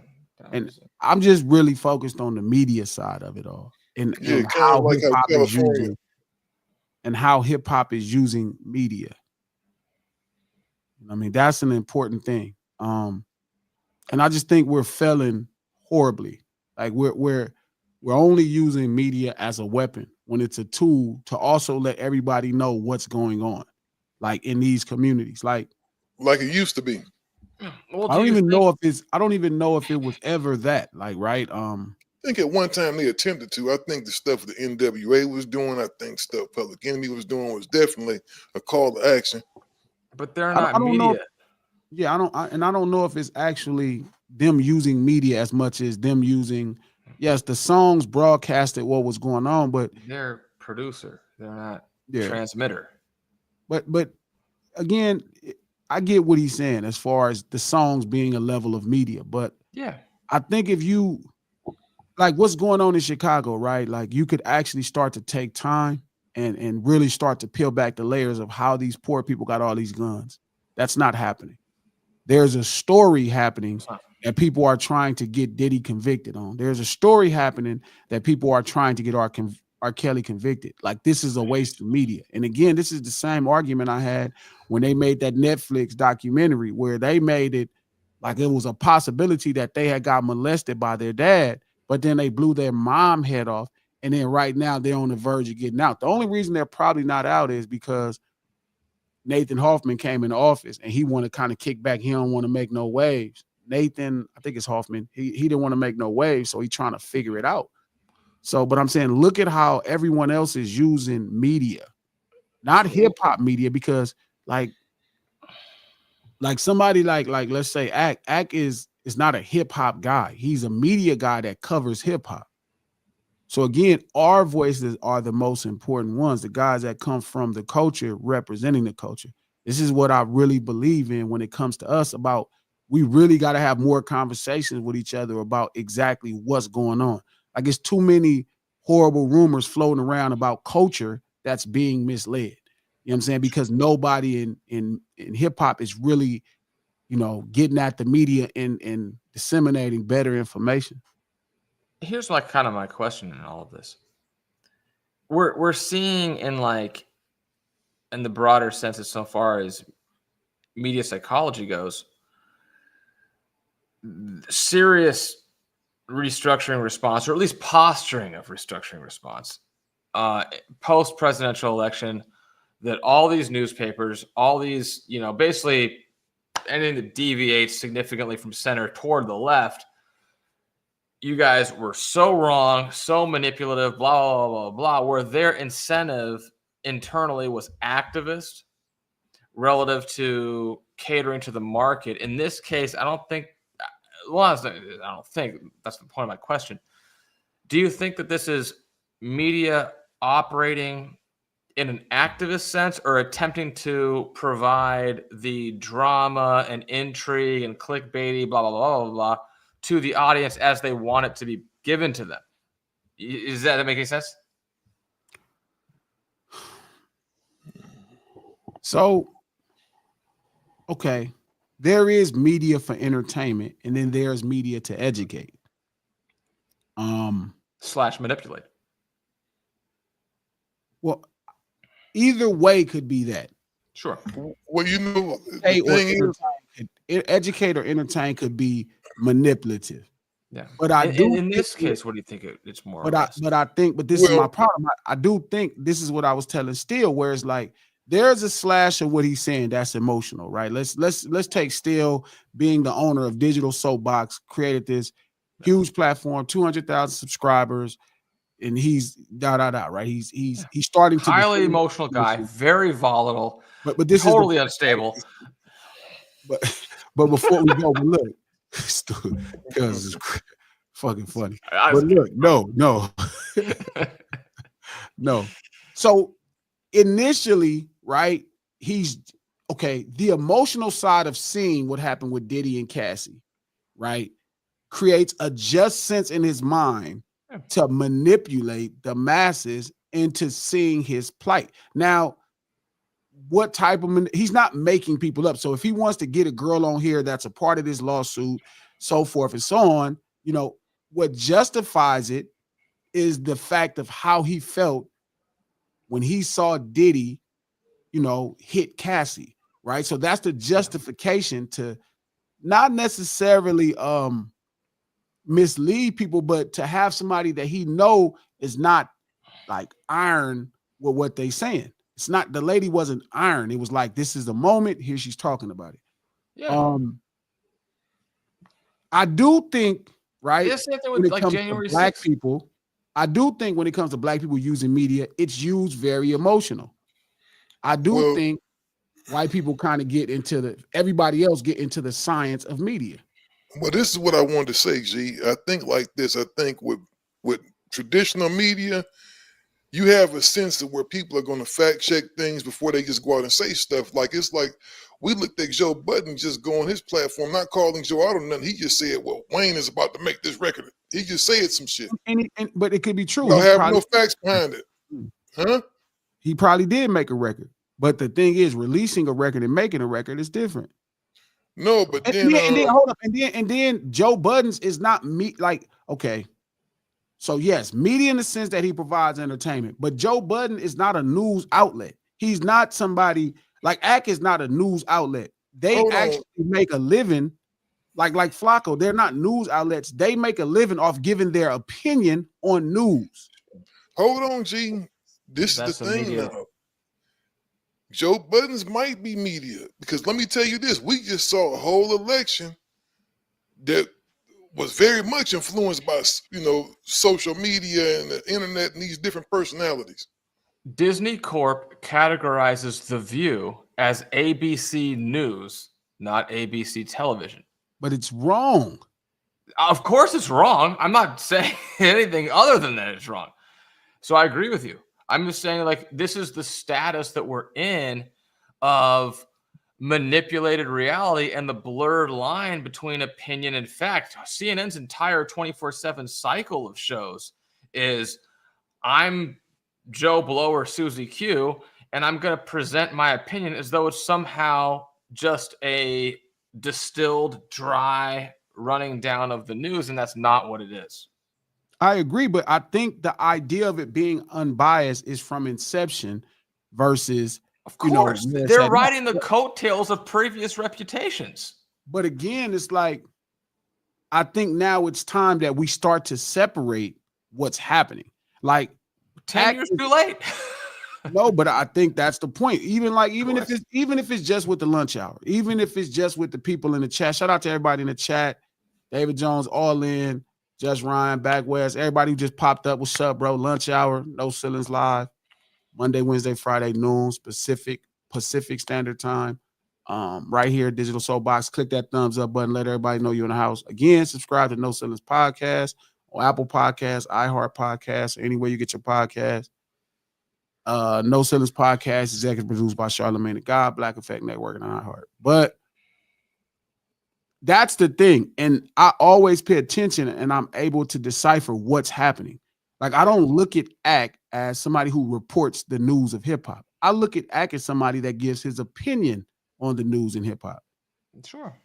And I'm just really focused on the media side of it all, and how hip hop is using, and how hip hop is using media. I mean, that's an important thing. And I just think we're failing horribly. Like we're only using media as a weapon when it's a tool to also let everybody know what's going on, like in these communities, like it used to be. Well, I don't even know if it was ever that, like, right? I think at one time they attempted to. I think the stuff the NWA was doing, I think stuff Public Enemy was doing was definitely a call to action. But they're not media. I don't know if it's actually them using media as much as them using. Yes, the songs broadcasted what was going on, but they're producer. They're not transmitter. But again, I get what he's saying as far as the songs being a level of media. But I think if you like what's going on in Chicago, right? Like you could actually start to take time and really start to peel back the layers of how these poor people got all these guns. That's not happening. There's a story happening that people are trying to get Diddy convicted on. There's a story happening that people are trying to get R. Kelly convicted. Like this is a waste of media. And again, this is the same argument I had when they made that Netflix documentary where they made it like it was a possibility that they had got molested by their dad, but then they blew their mom head off. And then right now they're on the verge of getting out. The only reason they're probably not out is because Nathan Hoffman came into office and he wanted to kind of kick back. He don't want to make no waves. Nathan, I think it's Hoffman. He didn't want to make no waves, so he's trying to figure it out. So, but I'm saying, look at how everyone else is using media, not hip hop media, because like somebody like let's say Ack is not a hip hop guy. He's a media guy that covers hip hop. So again, our voices are the most important ones, the guys that come from the culture, representing the culture. This is what I really believe in when it comes to us about, we really got to have more conversations with each other about exactly what's going on. Like it's too many horrible rumors floating around about culture that's being misled. You know what I'm saying? Because nobody in hip hop is really, getting at the media and disseminating better information. Here's my question in all of this. We're seeing in the broader sense as so far as media psychology goes, serious restructuring response, or at least posturing of restructuring response, post-presidential election, that all these newspapers, all these, basically anything that deviates significantly from center toward the left, you guys were so wrong, so manipulative, blah, blah, blah, blah, where their incentive internally was activist relative to catering to the market. In this case, I don't think that's the point of my question. Do you think that this is media operating in an activist sense or attempting to provide the drama and intrigue and clickbaity, blah, blah, blah, blah, blah, to the audience as they want it to be given to them? Does that make any sense? So okay, there is media for entertainment, and then there's media to educate. Slash manipulate. Well, either way could be that. Sure. Well, you know, the thing is, educate or entertain could be manipulative. Yeah. But I do in this case, what do you think it's more? But this is my problem. I do think this is what I was telling Steele, where it's like there's a slash of what he's saying that's emotional, right? Let's take Steele being the owner of Digital Soapbox, created this huge platform, 200,000 subscribers, and he's right. He's starting to highly emotional guy, very volatile, but this totally unstable. But before we go, look, because it's fucking funny. But look, no. No. So initially, right, he's okay. The emotional side of seeing what happened with Diddy and Cassie, right, creates a just sense in his mind to manipulate the masses into seeing his plight. Now, what type of he's not making people up. So if he wants to get a girl on here that's a part of this lawsuit, so forth and so on, you know, what justifies it is the fact of how he felt when he saw Diddy, you know, hit Cassie, right? So that's the justification to not necessarily mislead people, but to have somebody that he know is not like iron with what they saying. It's not, the lady wasn't iron. It was like, this is the moment. Here she's talking about it. Yeah. I do think, right, when it comes to black people, I do think when it comes to black people using media, it's used very emotional. I do think white people kind of get into everybody else get into the science of media. Well, this is what I wanted to say, G. I think like this. I think with traditional media, you have a sense of where people are going to fact check things before they just go out and say stuff. Like, it's like we looked at Joe Budden just go on his platform, not calling Joe out on nothing. He just said, well, Wayne is about to make this record. He just said some shit. But it could be true. Y'all have no facts behind it. Huh? He probably did make a record. But the thing is, releasing a record and making a record is different. No, but then hold up. And then Joe Budden's is not me. Like, okay. So yes, media in the sense that he provides entertainment, but Joe Budden is not a news outlet. He's not somebody like ACK is not a news outlet. They actually make a living, like Flacco. They're not news outlets. They make a living off giving their opinion on news. Hold on, G. This is the thing now. Joe Budden's might be media, because let me tell you this: we just saw a whole election that was very much influenced by, you know, social media and the internet and these different personalities. Disney Corp categorizes The View as ABC News, not ABC Television. But it's wrong. Of course it's wrong. I'm not saying anything other than that it's wrong. So I agree with you. I'm just saying, like, this is the status that we're in of manipulated reality and the blurred line between opinion and fact. CNN's entire 24/7 cycle of shows is I'm Joe Blow or Susie Q, and I'm going to present my opinion as though it's somehow just a distilled, dry running down of the news, and that's not what it is. I agree, but I think the idea of it being unbiased is from inception versus, of course, they're riding the coattails of previous reputations. But again, it's like, I think now it's time that we start to separate what's happening. Like 10 years too late. No, but I think that's the point. Even if it's just with the lunch hour, even if it's just with the people in the chat. Shout out to everybody in the chat. David Jones, All In, Just Ryan, Back West, everybody who just popped up. What's up, bro? Lunch hour, No Ceilings Live. Monday, Wednesday, Friday, noon, Pacific Standard Time. Right here, Digital Soapbox. Click that thumbs up button. Let everybody know you're in the house. Again, subscribe to No Ceilings Podcast on Apple Podcasts, iHeart Podcasts, anywhere you get your podcast. No Ceilings Podcast, executive produced by Charlamagne the God, Black Effect Network, and iHeart. But that's the thing. And I always pay attention and I'm able to decipher what's happening. Like, I don't look at ACK as somebody who reports the news of hip hop. I look at ACK as somebody that gives his opinion on the news in hip hop. Sure.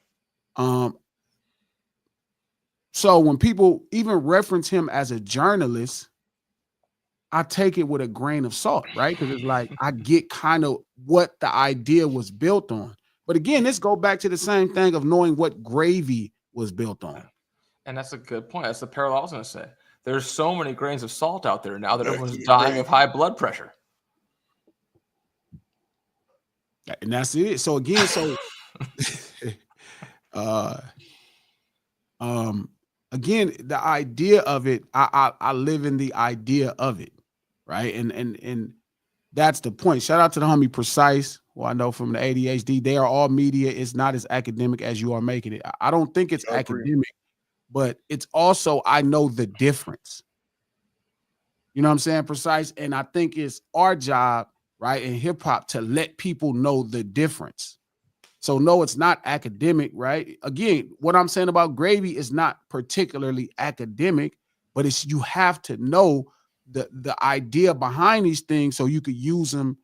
So when people even reference him as a journalist, I take it with a grain of salt, right? Because it's like I get kind of what the idea was built on. But again, let's go back to the same thing of knowing what Gravy was built on. And that's a good point. That's the parallel I was going to say. There's so many grains of salt out there now that everyone's dying of high blood pressure. And that's it. So again, again, the idea of it, I live in the idea of it, right? And that's the point. Shout out to the homie Precise, who I know from the ADHD. They are all media. It's not as academic as you are making it. I don't think it's academic, but it's also, I know the difference. You know what I'm saying, Precise? And I think it's our job, right, in hip hop to let people know the difference. So no, it's not academic, right? Again, what I'm saying about Gravy is not particularly academic, but it's you have to know the idea behind these things so you could use them,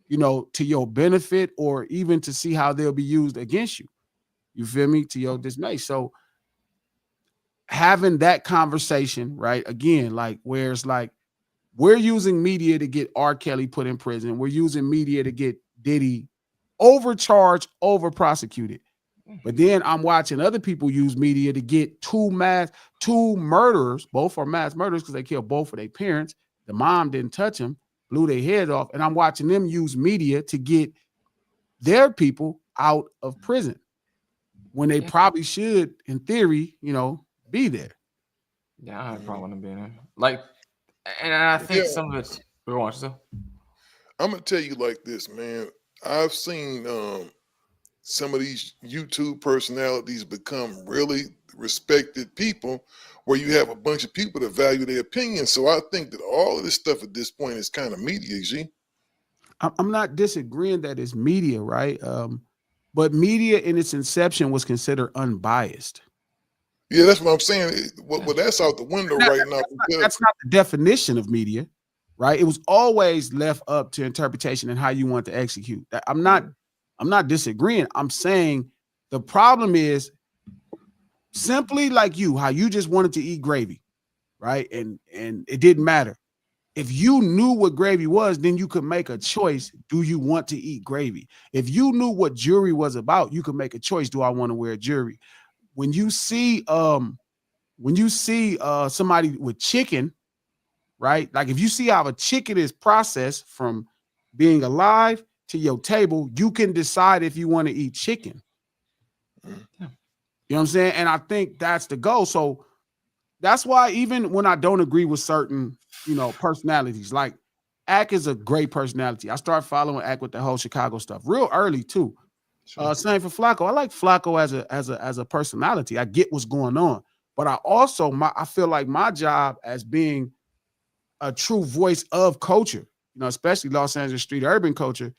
you know, to your benefit or even to see how they'll be used against you. You feel me? To your dismay. So having that conversation, right? Again, like where it's like we're using media to get R. Kelly put in prison. We're using media to get Diddy overcharged, over prosecuted. But then I'm watching other people use media to get two murderers, both are mass murderers because they killed both of their parents. The mom didn't touch them, blew their head off. And I'm watching them use media to get their people out of prison when they probably should, in theory, you know, be there. Yeah, I probably wouldn't be in there. Like, and I think some of it's we're watching. So I'm gonna tell you like this, man. I've seen some of these YouTube personalities become really respected people where you have a bunch of people that value their opinion. So I think that all of this stuff at this point is kind of media, G. I'm not disagreeing that it's media, right? But media in its inception was considered unbiased. Yeah, that's what I'm saying. Well, that's out the window right now. That's not the definition of media, right? It was always left up to interpretation and how you want to execute. I'm not disagreeing. I'm saying the problem is simply like you, how you just wanted to eat gravy, right? And it didn't matter. If you knew what gravy was, then you could make a choice. Do you want to eat gravy? If you knew what jewelry was about, you could make a choice. Do I want to wear jewelry? When you see somebody with chicken, right? Like if you see how a chicken is processed from being alive to your table, you can decide if you want to eat chicken. You know what I'm saying? And I think that's the goal. So that's why even when I don't agree with certain, you know, personalities, like Ack is a great personality. I started following Ack with the whole Chicago stuff real early too. Sure. Same for Flacco. I like Flacco as a personality. I get what's going on, but I feel like my job as being a true voice of culture, you know, especially Los Angeles street urban culture.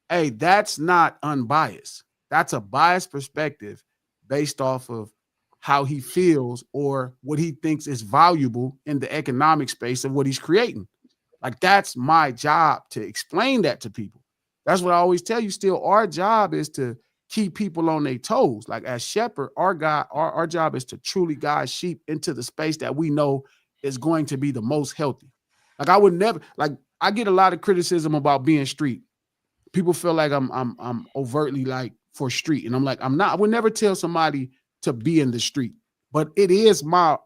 Hey, that's not unbiased. That's a biased perspective based off of how he feels or what he thinks is valuable in the economic space of what he's creating. Like that's my job to explain that to people. That's what I always tell you. Still, our job is to keep people on their toes. Like as shepherd, our job is to truly guide sheep into the space that we know is going to be the most healthy. Like I would never, like I get a lot of criticism about being street. People feel like I'm overtly like for street, and I'm like I'm not. I would never tell somebody to be in the street, but it is my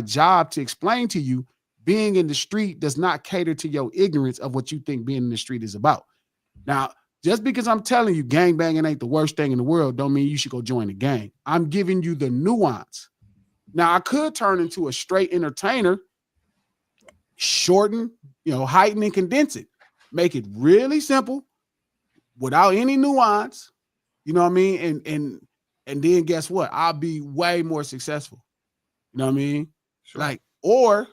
job to explain to you being in the street does not cater to your ignorance of what you think being in the street is about. Now, just because I'm telling you gangbanging ain't the worst thing in the world, don't mean you should go join the gang. I'm giving you the nuance. Now, I could turn into a straight entertainer, shorten, you know, heighten and condense it, make it really simple without any nuance. You know what I mean? And then guess what? I'll be way more successful. You know what I mean? Sure. Like, or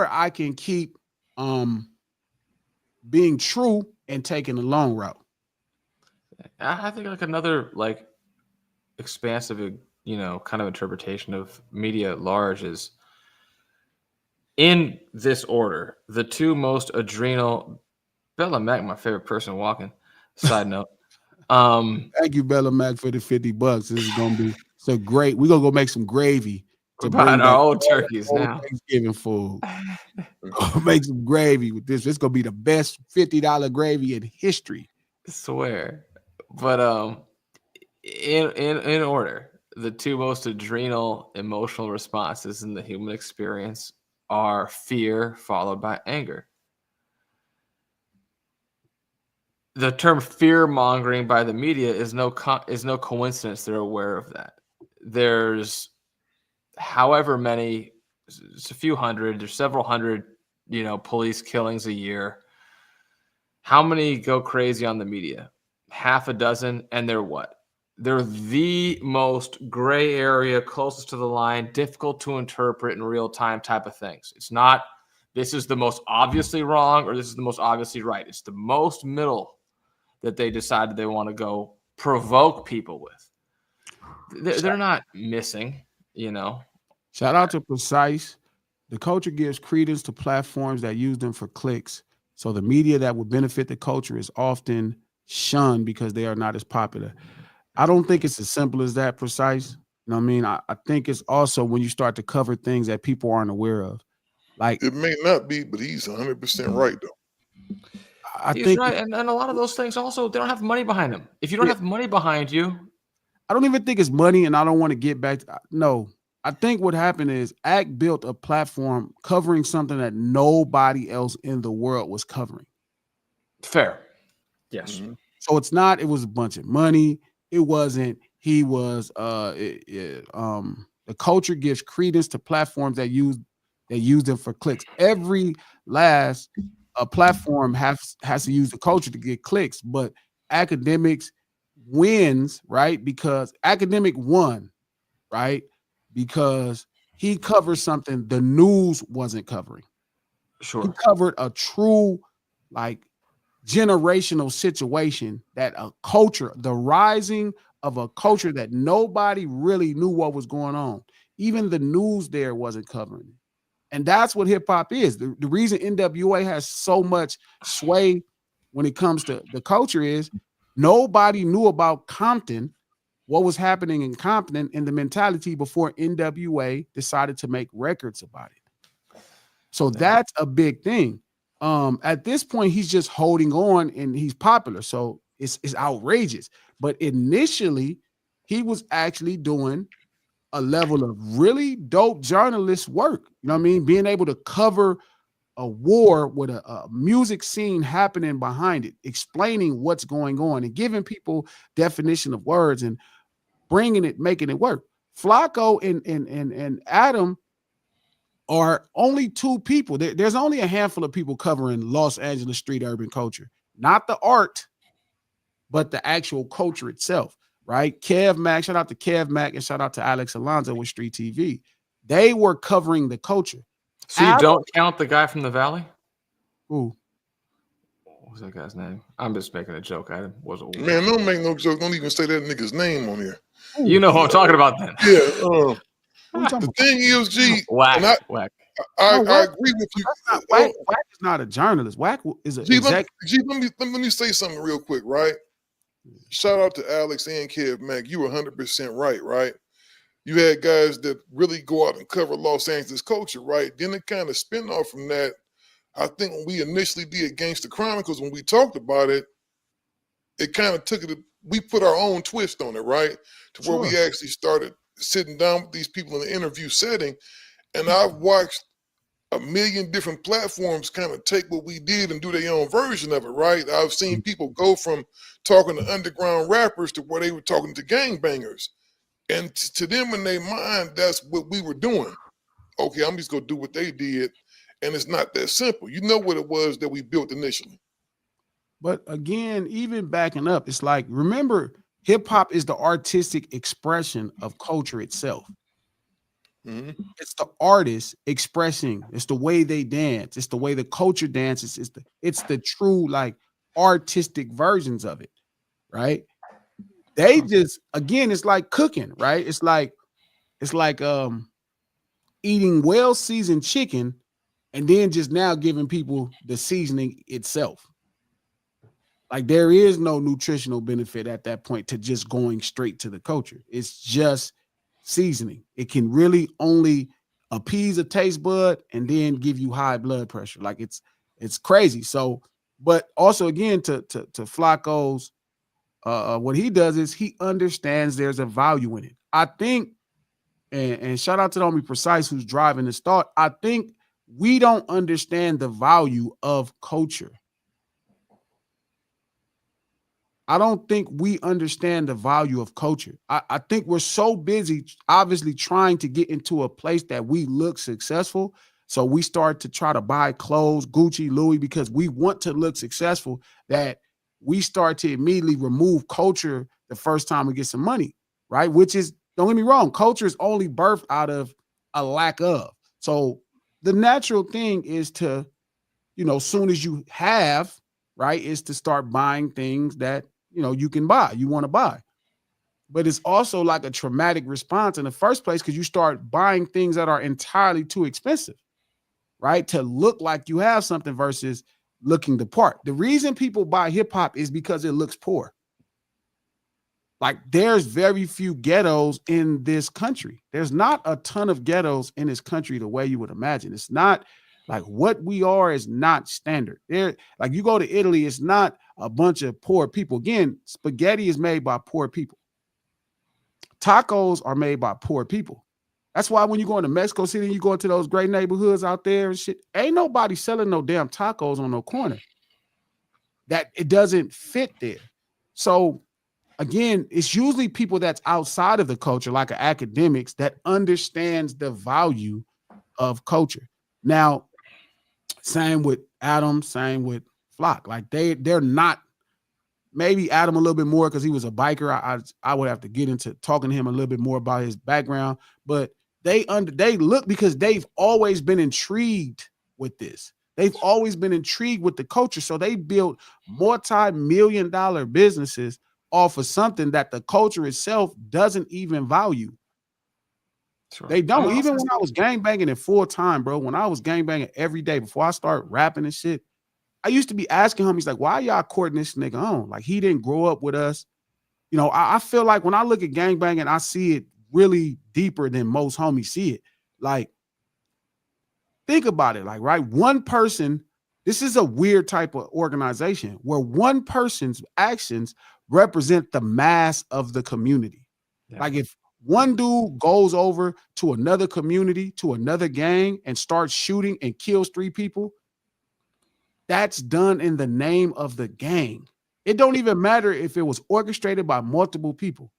I can keep being true and taking the long route. I think like another like expansive, you know, kind of interpretation of media at large is in this order. The two most adrenal, Bella Mack, my favorite person walking. Side note. Thank you, Bella Mac, for the $50. This is gonna be so great. We're gonna go make some gravy to bring back our old turkeys now. Thanksgiving food. Make some gravy with this. It's gonna be the best $50 gravy in history. I swear. But in order, the two most adrenal emotional responses in the human experience are fear followed by anger. The term fear mongering by the media is no coincidence. They're aware of that. There's however many, it's a few hundred, there's several hundred, police killings a year. How many go crazy on the media? Half a dozen, and they're what? They're the most gray area, closest to the line, difficult to interpret in real time type of things. It's not, this is the most obviously wrong or this is the most obviously right. It's the most middle that they decided they want to go provoke people with. They're not missing, Shout out to Precise. The culture gives credence to platforms that use them for clicks. So the media that would benefit the culture is often shunned because they are not as popular. I don't think it's as simple as that, Precise. You know what I mean? I think it's also when you start to cover things that people aren't aware of. Like, it may not be, but he's 100% right, though. He's think right, and a lot of those things also, they don't have money behind them. If you don't have money behind you, I don't even think it's money, and I don't want to get back to, no. I think what happened is ACT built a platform covering something that nobody else in the world was covering. Fair. Yes. Mm-hmm. So it's not, it was a bunch of money. It wasn't, he was, the culture gives credence to platforms that use them for clicks. Every last platform has to use the culture to get clicks, but academics wins, right? Because academic won, right? Because he covered something the news wasn't covering. Sure. He covered a true, like, generational situation that a culture, the rising of a culture that nobody really knew what was going on. Even the news there wasn't covering it. And that's what hip hop is. The reason NWA has so much sway when it comes to the culture is nobody knew about Compton, what was happening in Compton and the mentality before NWA decided to make records about it. So that's a big thing. At this point, he's just holding on and he's popular. So it's outrageous. But initially, he was actually doing a level of really dope journalist work. You know what I mean? Being able to cover a war with a music scene happening behind it, explaining what's going on and giving people definition of words and bringing it, making it work. Flacco and Adam are only two people. There's only a handful of people covering Los Angeles street urban culture, not the art, but the actual culture itself, right? Kev Mack, shout out to Kev Mack and shout out to Alex Alonso with Street TV. They were covering the culture. So you don't count the guy from the Valley? Who? What was that guy's name? I'm just making a joke. I wasn't. Man, don't make no joke. Don't even say that nigga's name on here. You know who I'm talking about then. Yeah. The thing is, G, Whack. I agree with you. Whack is not a journalist. Whack is a let me say something real quick, right? Shout out to Alex and Kev Mack. You were 100% right? You had guys that really go out and cover Los Angeles culture, right? Then it kind of spin off from that. I think when we initially did Gangsta Chronicles, when we talked about it, it kind of took it, we put our own twist on it, right? To where we actually started sitting down with these people in the interview setting. And I've watched a million different platforms kind of take what we did and do their own version of it, right? I've seen people go from talking to underground rappers to where they were talking to gangbangers. And to them in their mind, that's what we were doing. Okay, I'm just going to do what they did. And it's not that simple. You know what it was that we built initially. But again, even backing up, it's like, remember, hip hop is the artistic expression of culture itself. Mm-hmm. It's the artist expressing. It's the way they dance. It's the way the culture dances. It's the true, like, artistic versions of it, right? They just, again, it's like cooking, right? It's like eating well-seasoned chicken and then just now giving people the seasoning itself. Like there is no nutritional benefit at that point to just going straight to the culture. It's just seasoning. It can really only appease a taste bud and then give you high blood pressure. Like it's crazy. So, but also again to Flacco's what he does is he understands there's a value in it. I think, and shout out to the homie Precise who's driving this thought. I think we don't understand the value of culture. I don't think we understand the value of culture. I think we're so busy, obviously, trying to get into a place that we look successful. So we start to try to buy clothes, Gucci, Louis, because we want to look successful, that we start to immediately remove culture the first time we get some money, right? Which is, don't get me wrong, culture is only birthed out of a lack of. So the natural thing is to, soon as you have, right, is to start buying things that, you can buy, you want to buy. But it's also like a traumatic response in the first place because you start buying things that are entirely too expensive, right? To look like you have something versus looking the part. The reason people buy hip hop is because it looks poor. Like there's very few ghettos in this country. There's not a ton of ghettos in this country the way you would imagine. It's not like what we are is not standard. There, like you go to Italy, it's not a bunch of poor people. Again, spaghetti is made by poor people. Tacos are made by poor people. That's why when you go into Mexico City, you go into those great neighborhoods out there and shit, ain't nobody selling no damn tacos on no corner. That it doesn't fit there. So again, it's usually people that's outside of the culture, like academics, that understands the value of culture. Now, same with Adam, same with Flock. Like they're not, maybe Adam a little bit more because he was a biker. I would have to get into talking to him a little bit more about his background, but they look because they've always been intrigued with this. They've always been intrigued with the culture. So they built multi-million-dollar businesses off of something that the culture itself doesn't even value. Sure. They don't. Even when I was gangbanging in full time, bro, when I was gangbanging every day before I start rapping and shit, I used to be asking homies like, why y'all courting this nigga on? Like he didn't grow up with us. I feel like when I look at gangbanging, I see it really deeper than most homies see it. Like, think about it. Like, right, one person, this is a weird type of organization where one person's actions represent the mass of the community. Yeah. Like if one dude goes over to another community, to another gang and starts shooting and kills 3 people, that's done in the name of the gang. It don't even matter if it was orchestrated by multiple people.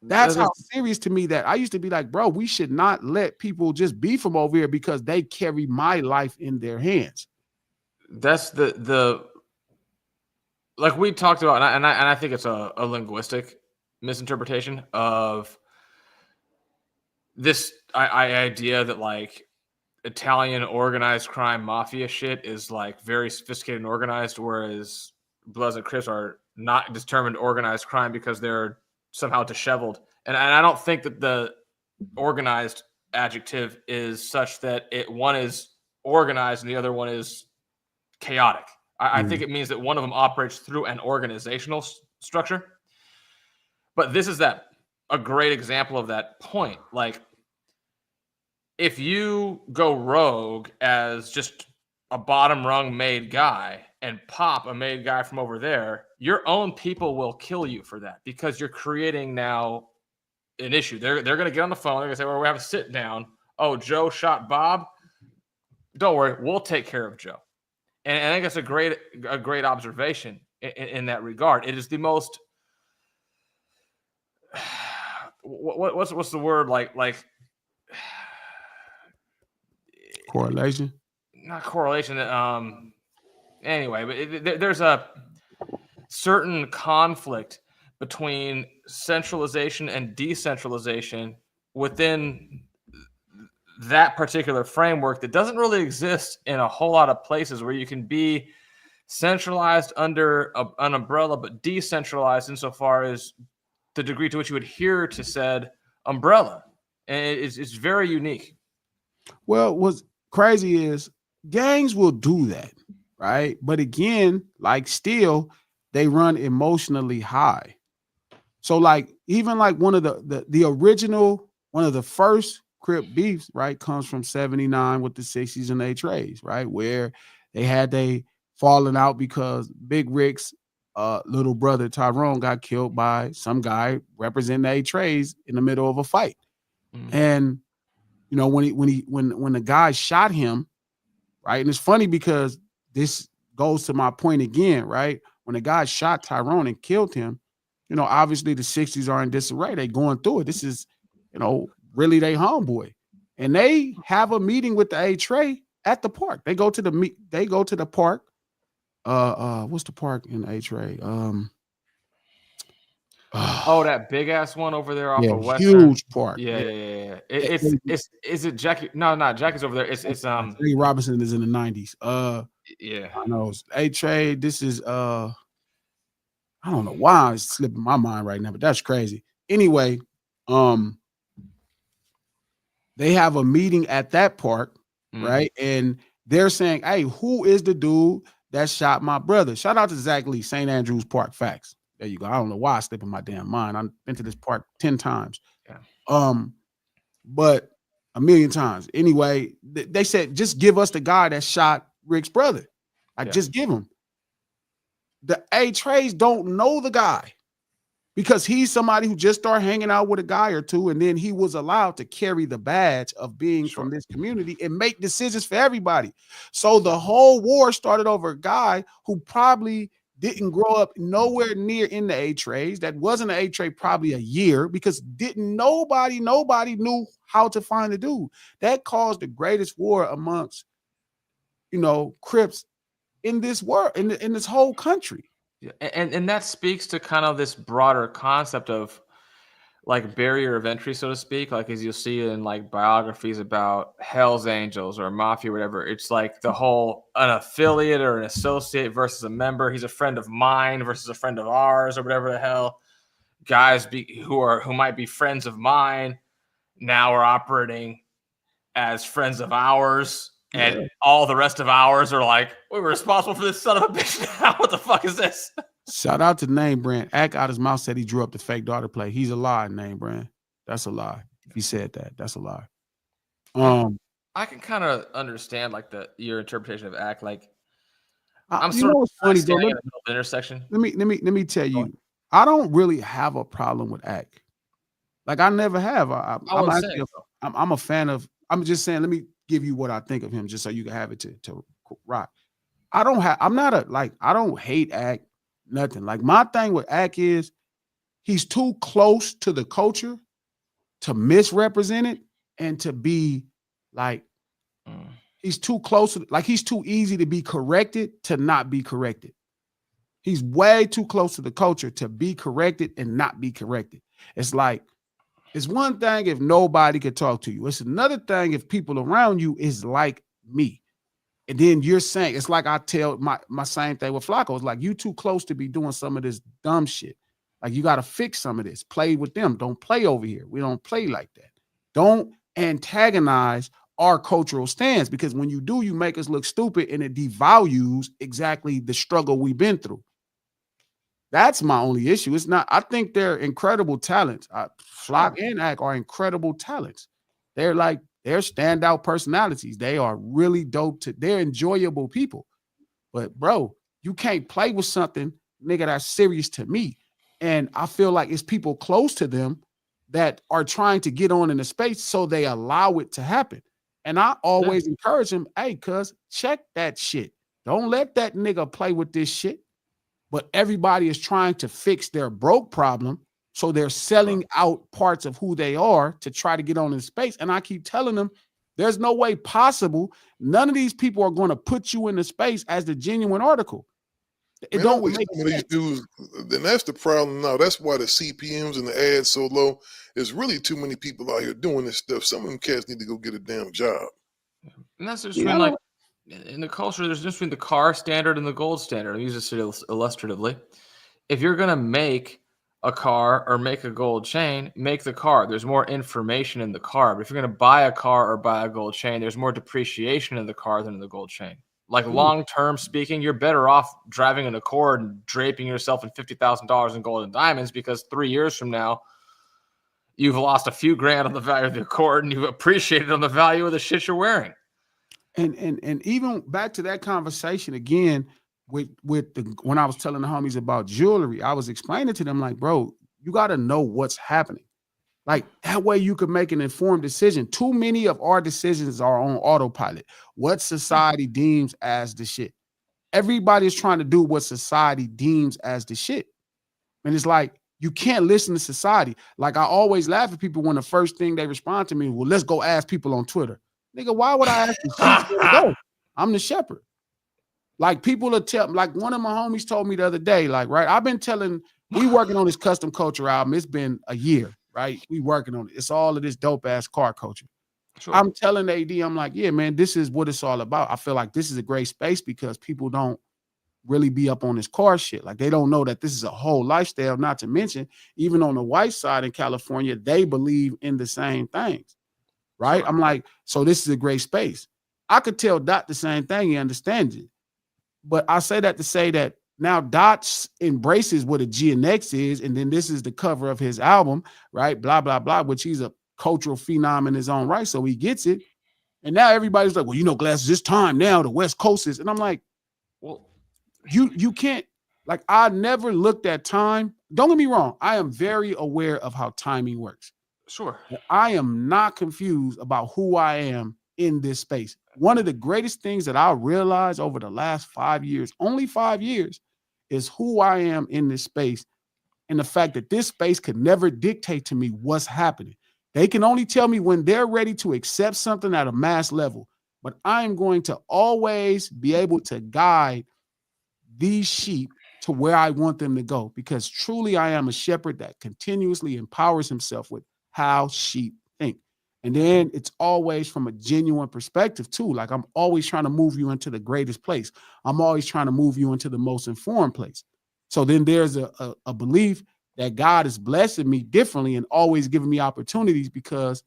That's how serious to me that I used to be like, bro, we should not let people just be from over here because they carry my life in their hands. That's the like we talked about, and I think it's a linguistic misinterpretation of this idea that like Italian organized crime mafia shit is like very sophisticated and organized, whereas Bloods and Crips are not determined organized crime because they're somehow disheveled. And I don't think that the organized adjective is such that one is organized and the other one is chaotic. I think it means that one of them operates through an organizational structure. But this is a great example of that point. Like, if you go rogue as just a bottom rung made guy and pop a made guy from over there, your own people will kill you for that because you're creating now an issue. They're going to get on the phone. They're going to say, well, we have a sit down. Oh, Joe shot Bob. Don't worry. We'll take care of Joe. And I think that's a great observation in that regard. It is the most, what's the word? Like, correlation? Not correlation. Anyway, but there's a certain conflict between centralization and decentralization within that particular framework that doesn't really exist in a whole lot of places, where you can be centralized under an umbrella, but decentralized insofar as the degree to which you adhere to said umbrella. And it's very unique. Well, what's crazy is gangs will do that, right? But again, like still, they run emotionally high. So like even like one of the original, one of the first Crip beefs, right, comes from 79 with the 60s and A-Trays, right, where they had they falling out because Big Rick's little brother Tyrone got killed by some guy representing the A-Trays in the middle of a fight. And you know, when the guy shot him, right, and it's funny because this goes to my point again, right? When the guy shot Tyrone and killed him, you know, obviously the 60s are in disarray. They going through it. This is, you know, really they homeboy. And they have a meeting with the A-Tray at the park. They go to the park. What's the park in A-Tray? Oh, that big ass one over there off of Western. Huge park. Yeah. Is it Jackie? No, not Jackie's over there. It's Jackie Robinson is in the 90s. Yeah. I know A-Tray. This is I don't know why it's slipping my mind right now, but that's crazy. Anyway, they have a meeting at that park, right? And they're saying, hey, who is the dude that shot my brother? Shout out to Zach Lee, St. Andrews Park. Facts. There you go. I don't know why I slip in my damn mind. I've been to this park 10 times. Yeah. But a million times. Anyway, they said, just give us the guy that shot Rick's brother. Just give him. The A-Trays don't know the guy because he's somebody who just started hanging out with a guy or two, and then he was allowed to carry the badge of being from this community and make decisions for everybody. So the whole war started over a guy who probably didn't grow up nowhere near in the A-Trays. That wasn't an A-Tray probably a year because nobody knew how to find the dude. That caused the greatest war amongst, you know, Crips in this world, in this whole country. Yeah. And that speaks to kind of this broader concept of like barrier of entry, so to speak. Like as you'll see in like biographies about Hell's Angels or Mafia or whatever, it's like the whole an affiliate or an associate versus a member. He's a friend of mine versus a friend of ours or whatever the hell. Guys who might be friends of mine now are operating as friends of ours. And all the rest of ours are like, we were responsible for this son of a bitch now. What the fuck is this? Shout out to Name Brand. Act out his mouth said he drew up the fake daughter play. He's a lie, Name Brand. That's a lie. If he said that, that's a lie. I can kind of understand like your interpretation of Act. Like I'm sort of funny, bro. In the middle of the intersection. Let me tell you, I don't really have a problem with Act. Like I never have. I'm a fan of. I'm just saying. Let me give you what I think of him, just so you can have it to rock. I don't hate Act, nothing. Like my thing with Act is he's too close to the culture to misrepresent it and to be like he's too close to, like he's too easy to be corrected to not be corrected. He's way too close to the culture to be corrected and not be corrected. It's like, it's one thing if nobody could talk to you. It's another thing if people around you is like me. And then you're saying, it's like I tell my same thing with Flacco. It's like, you too close to be doing some of this dumb shit. Like you got to fix some of this. Play with them. Don't play over here. We don't play like that. Don't antagonize our cultural stance, because when you do, you make us look stupid and it devalues exactly the struggle we've been through. That's my only issue. It's not, I think they're incredible talents. Flock and Act are incredible talents. They're standout personalities. They are really dope. They're enjoyable people. But bro, you can't play with something, nigga, that's serious to me. And I feel like it's people close to them that are trying to get on in the space, so they allow it to happen. And I always encourage them, hey, cuz, check that shit. Don't let that nigga play with this shit. But everybody is trying to fix their broke problem. So they're selling out parts of who they are to try to get on in space. And I keep telling them, there's no way possible. None of these people are going to put you in the space as the genuine article. It don't make sense. These dudes, then that's the problem now. That's why the CPMs and the ads so low. There's really too many people out here doing this stuff. Some of them cats need to go get a damn job. And that's just like, in the culture, there's just between the car standard and the gold standard. I use this illustratively. If you're going to make a car or make a gold chain, make the car. There's more information in the car. But if you're going to buy a car or buy a gold chain, there's more depreciation in the car than in the gold chain. Like long-term speaking, you're better off driving an Accord and draping yourself in $50,000 in gold and diamonds, because 3 years from now, you've lost a few grand on the value of the Accord and you've appreciated on the value of the shit you're wearing. And even back to that conversation again with when I was telling the homies about jewelry, I was explaining to them like, bro, you got to know what's happening. Like that way you could make an informed decision. Too many of our decisions are on autopilot. What society deems as the shit. Everybody's trying to do what society deems as the shit. And it's like, you can't listen to society. Like I always laugh at people when the first thing they respond to me, well, let's go ask people on Twitter. Nigga, why would I ask the sheep where to go? I'm the shepherd. Like people will tell, like one of my homies told me the other day, like, right, I've been telling, we working on this custom culture album. It's been a year, right? We working on it. It's all of this dope ass car culture. Sure. I'm telling AD, I'm like, yeah, man, this is what it's all about. I feel like this is a great space because people don't really be up on this car shit. Like they don't know that this is a whole lifestyle, not to mention, even on the white side in California, they believe in the same things. Right? Sure. I'm like, so this is a great space. I could tell Dot the same thing. He understands it. But I say that to say that now Dot embraces what a GNX is. And then this is the cover of his album, right? Blah, blah, blah, which he's a cultural phenom in his own right. So he gets it. And now everybody's like, well, you know, Glasses, it's time now. The West Coast is. And I'm like, well, you can't, like, I never looked at time. Don't get me wrong. I am very aware of how timing works. Sure. I am not confused about who I am in this space. One of the greatest things that I realized over the last 5 years, only 5 years, is who I am in this space and the fact that this space could never dictate to me what's happening. They can only tell me when they're ready to accept something at a mass level, but I am going to always be able to guide these sheep to where I want them to go, because truly I am a shepherd that continuously empowers himself with how sheep think. And then it's always from a genuine perspective too. Like I'm always trying to move you into the greatest place. I'm always trying to move you into the most informed place. So then there's a belief that God is blessing me differently and always giving me opportunities because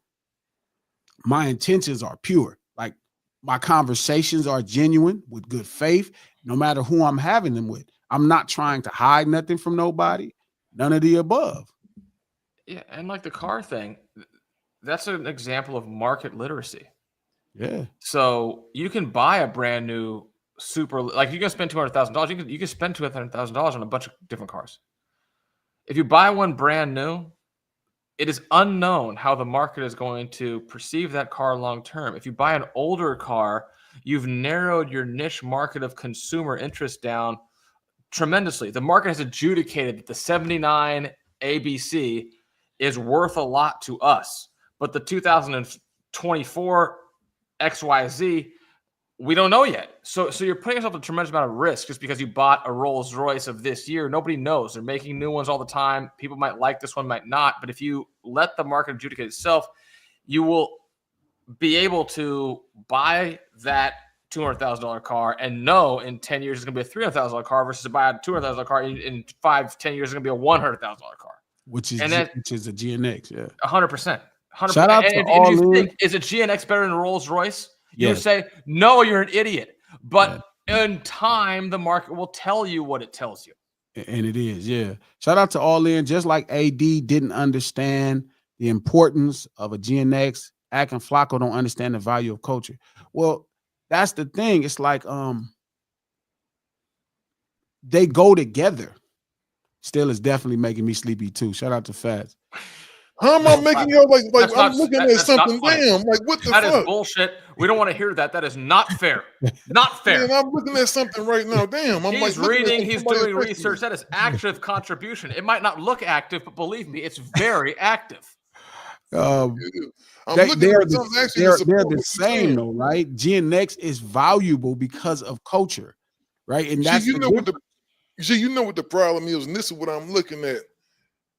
my intentions are pure. Like my conversations are genuine with good faith, no matter who I'm having them with. I'm not trying to hide nothing from nobody, none of the above. Yeah, and like the car thing, that's an example of market literacy. Yeah. So you can buy a brand new like you can spend $200,000. You can spend $200,000 on a bunch of different cars. If you buy one brand new, it is unknown how the market is going to perceive that car long term. If you buy an older car, you've narrowed your niche market of consumer interest down tremendously. The market has adjudicated that the 79 ABC is worth a lot to us, but the 2024 XYZ, we don't know yet. So you're putting yourself at a tremendous amount of risk just because you bought a Rolls Royce of this year. Nobody knows. They're making new ones all the time. People might like this one, might not. But if you let the market adjudicate itself, you will be able to buy that $200,000 car and know in 10 years it's going to be a $300,000 car versus to buy a $200,000 car in 5-10 years it's going to be a $100,000 car. Which is a GNX, yeah. 100%. Shout out to all you think, is a GNX better than a Rolls Royce? You would say, no, you're an idiot. But in time, the market will tell you what it tells you. And it is, yeah. Shout out to All In. Just like AD didn't understand the importance of a GNX, Ack and Flacco don't understand the value of culture. Well, that's the thing. It's like they go together. Still is definitely making me sleepy too. Shout out to Fats. How am I making you like I'm looking at something? Damn, like what the fuck? That is bullshit. We don't want to hear that. That is not fair. Not fair. Man, I'm looking at something right now. Damn, I'm he's reading. He's doing research. That is active contribution. It might not look active, but believe me, it's very active. They're the same though, right? GNX is valuable because of culture, right? And that's you know what the problem is, and this is what I'm looking at.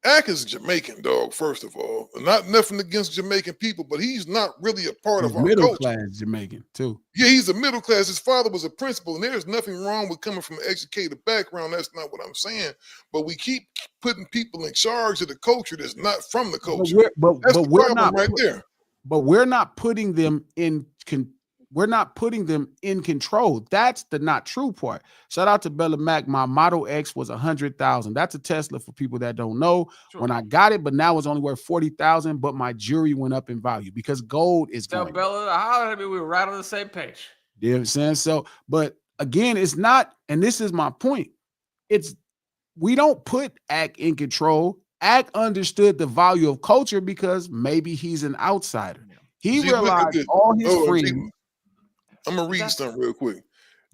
Ack is Jamaican, dog, first of all. Not nothing against Jamaican people, but he's not really a part of our middle culture. Class Jamaican, too. Yeah, he's a middle class. His father was a principal, and there's nothing wrong with coming from an educated background. That's not what I'm saying. But we keep putting people in charge of the culture that's not from the culture. But we're not putting them in we're not putting them in control. That's the not true part. Shout out to Bella Mac. My Model X was 100,000. That's a Tesla for people that don't know. Sure. When I got it, but now it's only worth 40,000. But my jewelry went up in value because gold is going. Bella, how did we were right on the same page? You know what I'm saying? So, but again, it's not, and this is my point. We don't put Ack in control. Ack understood the value of culture because maybe he's an outsider. He realized all his friends. I'm going to read something real quick.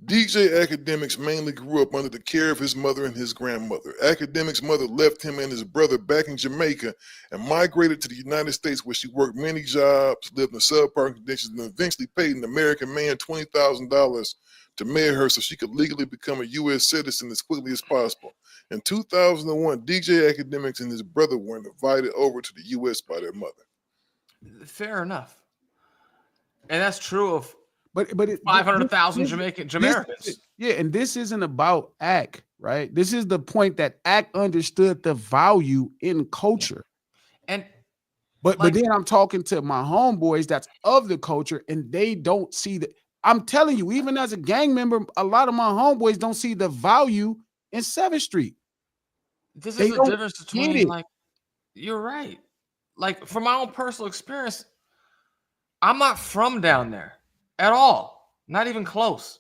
DJ Academic's mainly grew up under the care of his mother and his grandmother. Academic's mother left him and his brother back in Jamaica and migrated to the United States, where she worked many jobs, lived in subpar conditions, and eventually paid an American man $20,000 to marry her so she could legally become a U.S. citizen as quickly as possible. In 2001, DJ Academics and his brother were invited over to the U.S. by their mother. Fair enough. And that's true of but 500,000 Jamaicans. Yeah, and this isn't about Ack, right? This is the point that Ack understood the value in culture. And but then I'm talking to my homeboys that's of the culture, and they don't see the. I'm telling you, even as a gang member, a lot of my homeboys don't see the value in 7th Street. This is the difference between, like, you're right. Like, from my own personal experience, I'm not from down there at all. Not even close.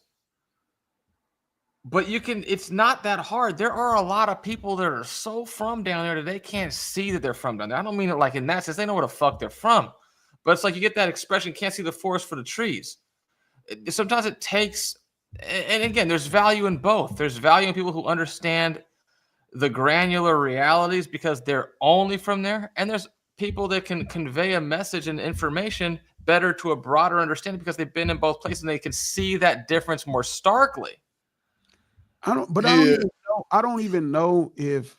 But it's not that hard. There are a lot of people that are so from down there that they can't see that they're from down there. I don't mean it like in that sense. They know where the fuck they're from. But it's like you get that expression, can't see the forest for the trees. Sometimes it takes, and again, there's value in both. There's value in people who understand the granular realities because they're only from there. And there's people that can convey a message and information better to a broader understanding because they've been in both places and they can see that difference more starkly. I don't even know if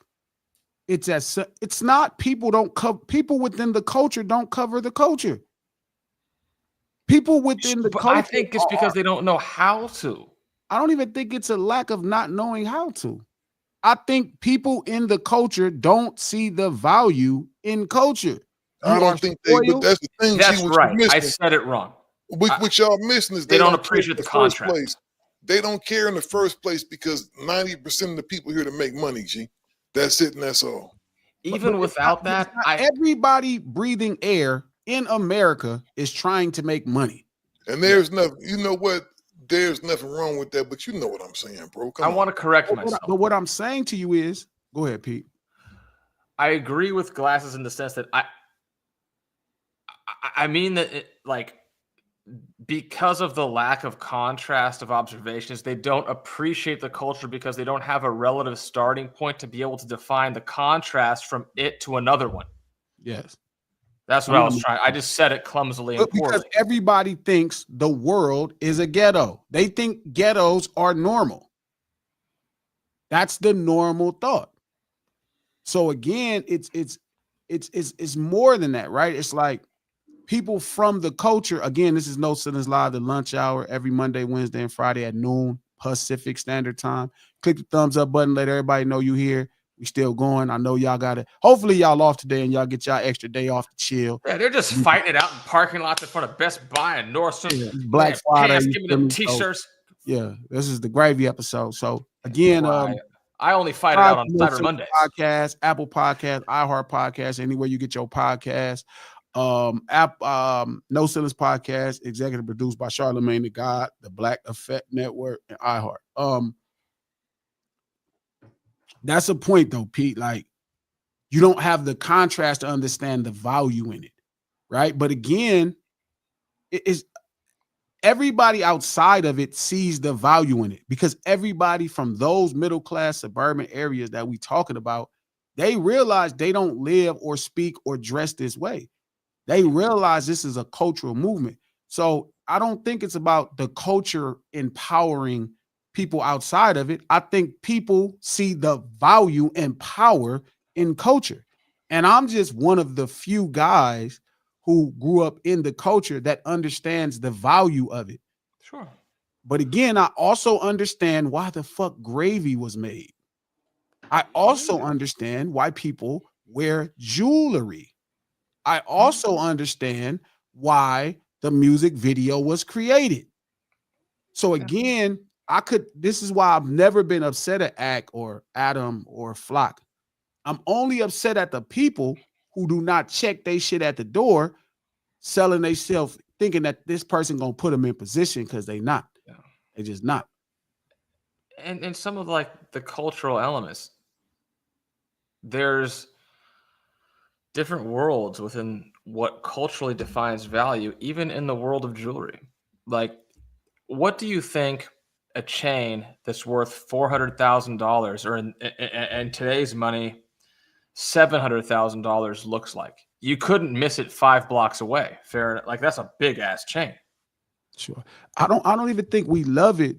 it's not people within the culture don't cover the culture. People within the culture. I think it's because they don't know how to. I don't even think it's a lack of not knowing how to. I think people in the culture don't see the value in culture. I don't think they, but that's the thing. That's right. I said it wrong. What y'all missing is they don't appreciate the contract. They don't care in the first place because 90% of the people here to make money, G. That's it and that's all. Even without that, everybody breathing air in America is trying to make money. And there's nothing, you know what? There's nothing wrong with that, but you know what I'm saying, bro. I want to correct myself. But what I'm saying to you is, go ahead, Pete. I agree with Glasses in the sense that I mean that because of the lack of contrast of observations, they don't appreciate the culture because they don't have a relative starting point to be able to define the contrast from it to another one. Yes. That's what I was trying. I just said it clumsily and poorly. Because everybody thinks the world is a ghetto. They think ghettos are normal. That's the normal thought. So again, it's more than that, right? It's like people from the culture. Again, this is No Ceilings Live, the lunch hour every Monday, Wednesday, and Friday at noon Pacific Standard Time. Click the thumbs up button. Let everybody know you here. We still going. I know y'all got it. Hopefully y'all off today and y'all get y'all extra day off to chill. Yeah, they're just fighting it out in parking lots in front of Best Buy and Nordstrom. Yeah, Black Friday. Give me them t-shirts. Yeah, this is the gravy episode. So again, I only fight it out on Cyber Mondays. Podcast, Apple Podcast, iHeart Podcast, anywhere you get your podcast. No Ceilings Podcast, executive produced by Charlemagne the God, the Black Effect Network, and iHeart. That's a point though, Pete. Like, you don't have the contrast to understand the value in it, right? But again, it is everybody outside of it sees the value in it because everybody from those middle class suburban areas that we talking about, they realize they don't live or speak or dress this way. They realize this is a cultural movement. So I don't think it's about the culture empowering people outside of it. I think people see the value and power in culture. And I'm just one of the few guys who grew up in the culture that understands the value of it. Sure. But again, I also understand why the fuck gravy was made. I also understand why people wear jewelry. I also understand why the music video was created. So again, this is why I've never been upset at Ack or Adam or Flock. I'm only upset at the people who do not check they shit at the door, selling themselves, thinking that this person gonna put them in position because they not. Yeah. They just not. And some of like the cultural elements, there's different worlds within what culturally defines value, even in the world of jewelry. Like, what do you think a chain that's worth $400,000 or in today's money, $700,000 looks like? You couldn't miss it 5 blocks away. Fair enough. Like, that's a big ass chain. Sure. I don't even think we love it,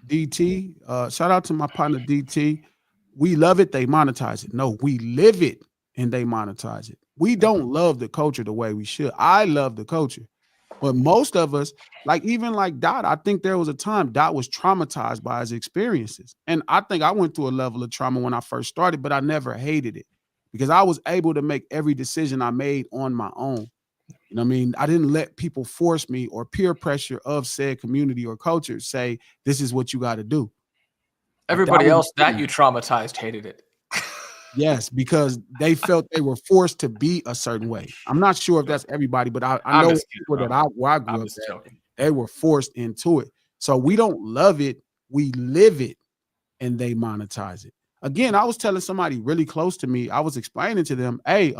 DT. Shout out to my partner DT. We love it, they monetize it. No, we live it and they monetize it. We don't love the culture the way we should. I love the culture. But most of us, even Dot, I think there was a time Dot was traumatized by his experiences. And I think I went through a level of trauma when I first started, but I never hated it because I was able to make every decision I made on my own. You know what I mean? I didn't let people force me or peer pressure of said community or culture say, this is what you got to do. Everybody else that you traumatized hated it. Yes, because they felt they were forced to be a certain way. I'm not sure if that's everybody, but I know people that where I grew up at, they were forced into it. So we don't love it, we live it, and they monetize it. Again, I was telling somebody really close to me, I was explaining to them, hey,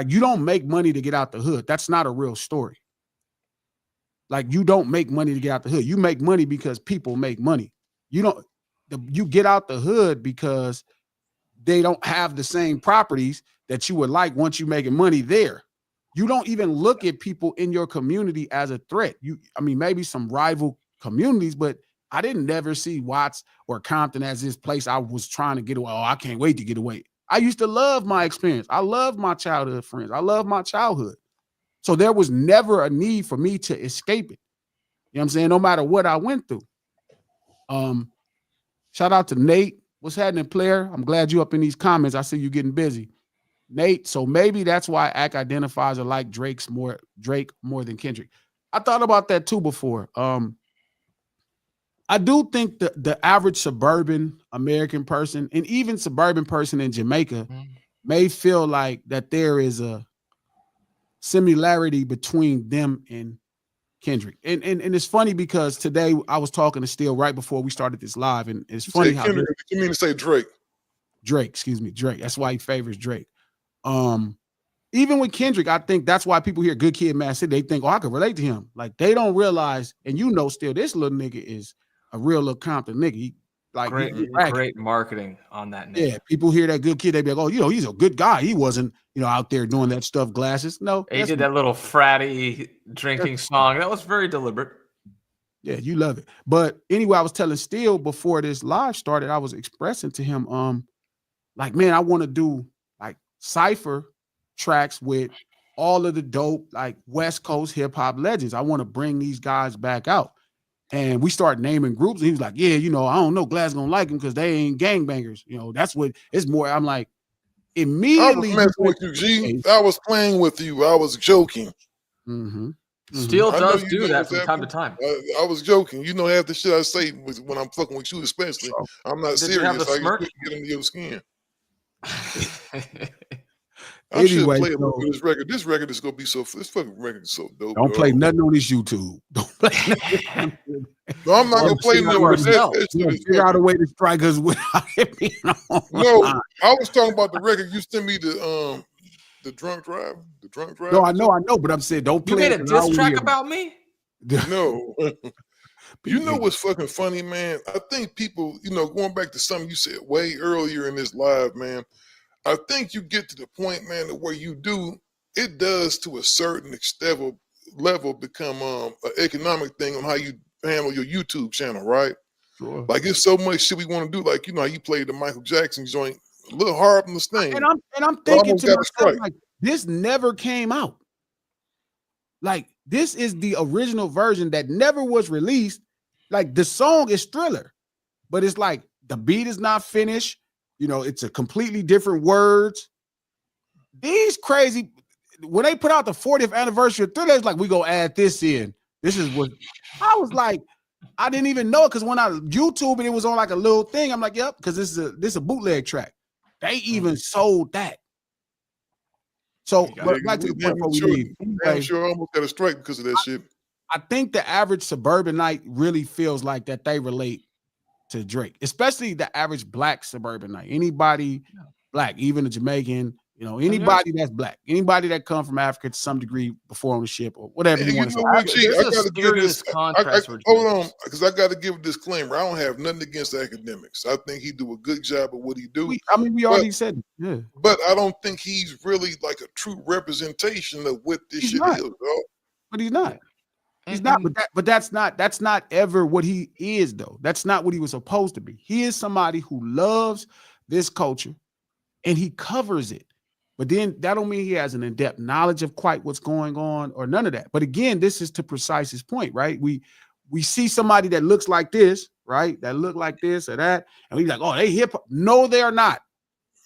you don't make money to get out the hood. That's not a real story. You don't make money to get out the hood. You make money because people make money. You get out the hood because they don't have the same properties that you would like once you're making money there. You don't even look at people in your community as a threat. Maybe some rival communities, but I didn't never see Watts or Compton as this place I was trying to get away. Oh, I can't wait to get away. I used to love my experience. I love my childhood friends. I love my childhood. So there was never a need for me to escape it. You know what I'm saying? No matter what I went through. Shout out to Nate. What's happening, player? I'm glad you up in these comments. I see you getting busy. Nate, so maybe that's why Ack identifies or like Drake more than Kendrick. I thought about that too before. I do think the average suburban American person and even suburban person in Jamaica may feel like that there is a similarity between them and Kendrick. And it's funny because today I was talking to Steele right before we started this live, and it's funny how Kendrick, you mean to say Drake? Drake. That's why he favors Drake. Even with Kendrick, I think that's why people hear Good Kid, Mad City, they think, oh, I could relate to him. They don't realize, and still, this little nigga is a real little Compton nigga. He, great marketing on that name. Yeah, people hear that Good Kid, they be like, oh, he's a good guy. He wasn't, out there doing that stuff, glasses. No. He did that little fratty drinking song. That was very deliberate. Yeah, you love it. But anyway, I was telling Steele before this live started, I was expressing to him, man, I want to do cypher tracks with all of the dope, West Coast hip hop legends. I want to bring these guys back out. And we start naming groups. And he was like, yeah, I don't know. Glass gonna like them because they ain't gangbangers. That's what it's more. I'm like, immediately. I was messing with you, G. I was playing with you. I was joking. Mm-hmm. Steele does do that from time to time. I was joking. Half the shit I say when I'm fucking with you, especially. I'm not serious. I just get into your skin. I should play a little bit of this record. This record is gonna be this fucking record is so dope. Don't play nothing on this YouTube. Don't play nothing. No, I'm not gonna play nothing. Figure out a way to strike us without it being on. No, I was talking about the record. You sent me the drunk drive. The drunk drive. No, I know, but I'm saying don't play. You made a diss track about me? No. You know what's fucking funny, man? I think people, going back to something you said way earlier in this live, man. I think you get to the point, man, that where you do, it does to a certain level become an economic thing on how you handle your YouTube channel, right? Sure. It's so much shit we want to do. How you played the Michael Jackson joint, a little hard on this thing. And I'm thinking to myself, this never came out. This is the original version that never was released. The song is Thriller, but it's the beat is not finished. It's a completely different words. These crazy, when they put out the 40th anniversary of Thriller, it's we go add this in. This is what I was like. I didn't even know it because when I YouTube it was on like a little thing. I'm like, yep, because this is a bootleg track. They even sold that. So, but back to the point before we leave. I'm sure I almost got a strike because of that shit. I think the average suburbanite really feels like that they relate to Drake, especially the average black suburbanite. Anybody black, even a Jamaican, anybody that's black, anybody that come from Africa to some degree before ownership or whatever you want to say. I got to give this. Hold on, because I got to give a disclaimer. I don't have nothing against academics. I think he do a good job of what he do. We already said it. Yeah. But I don't think he's really like a true representation of what this shit is, bro. But he's not. He's not, but that's not ever what he is, though. That's not what he was supposed to be. He is somebody who loves this culture and he covers it. But then that don't mean he has an in-depth knowledge of quite what's going on or none of that. But again, this is to precise his point, right? We see somebody that looks like this, right? That look like this or that, and we like, oh, they hip hop. No, they are not.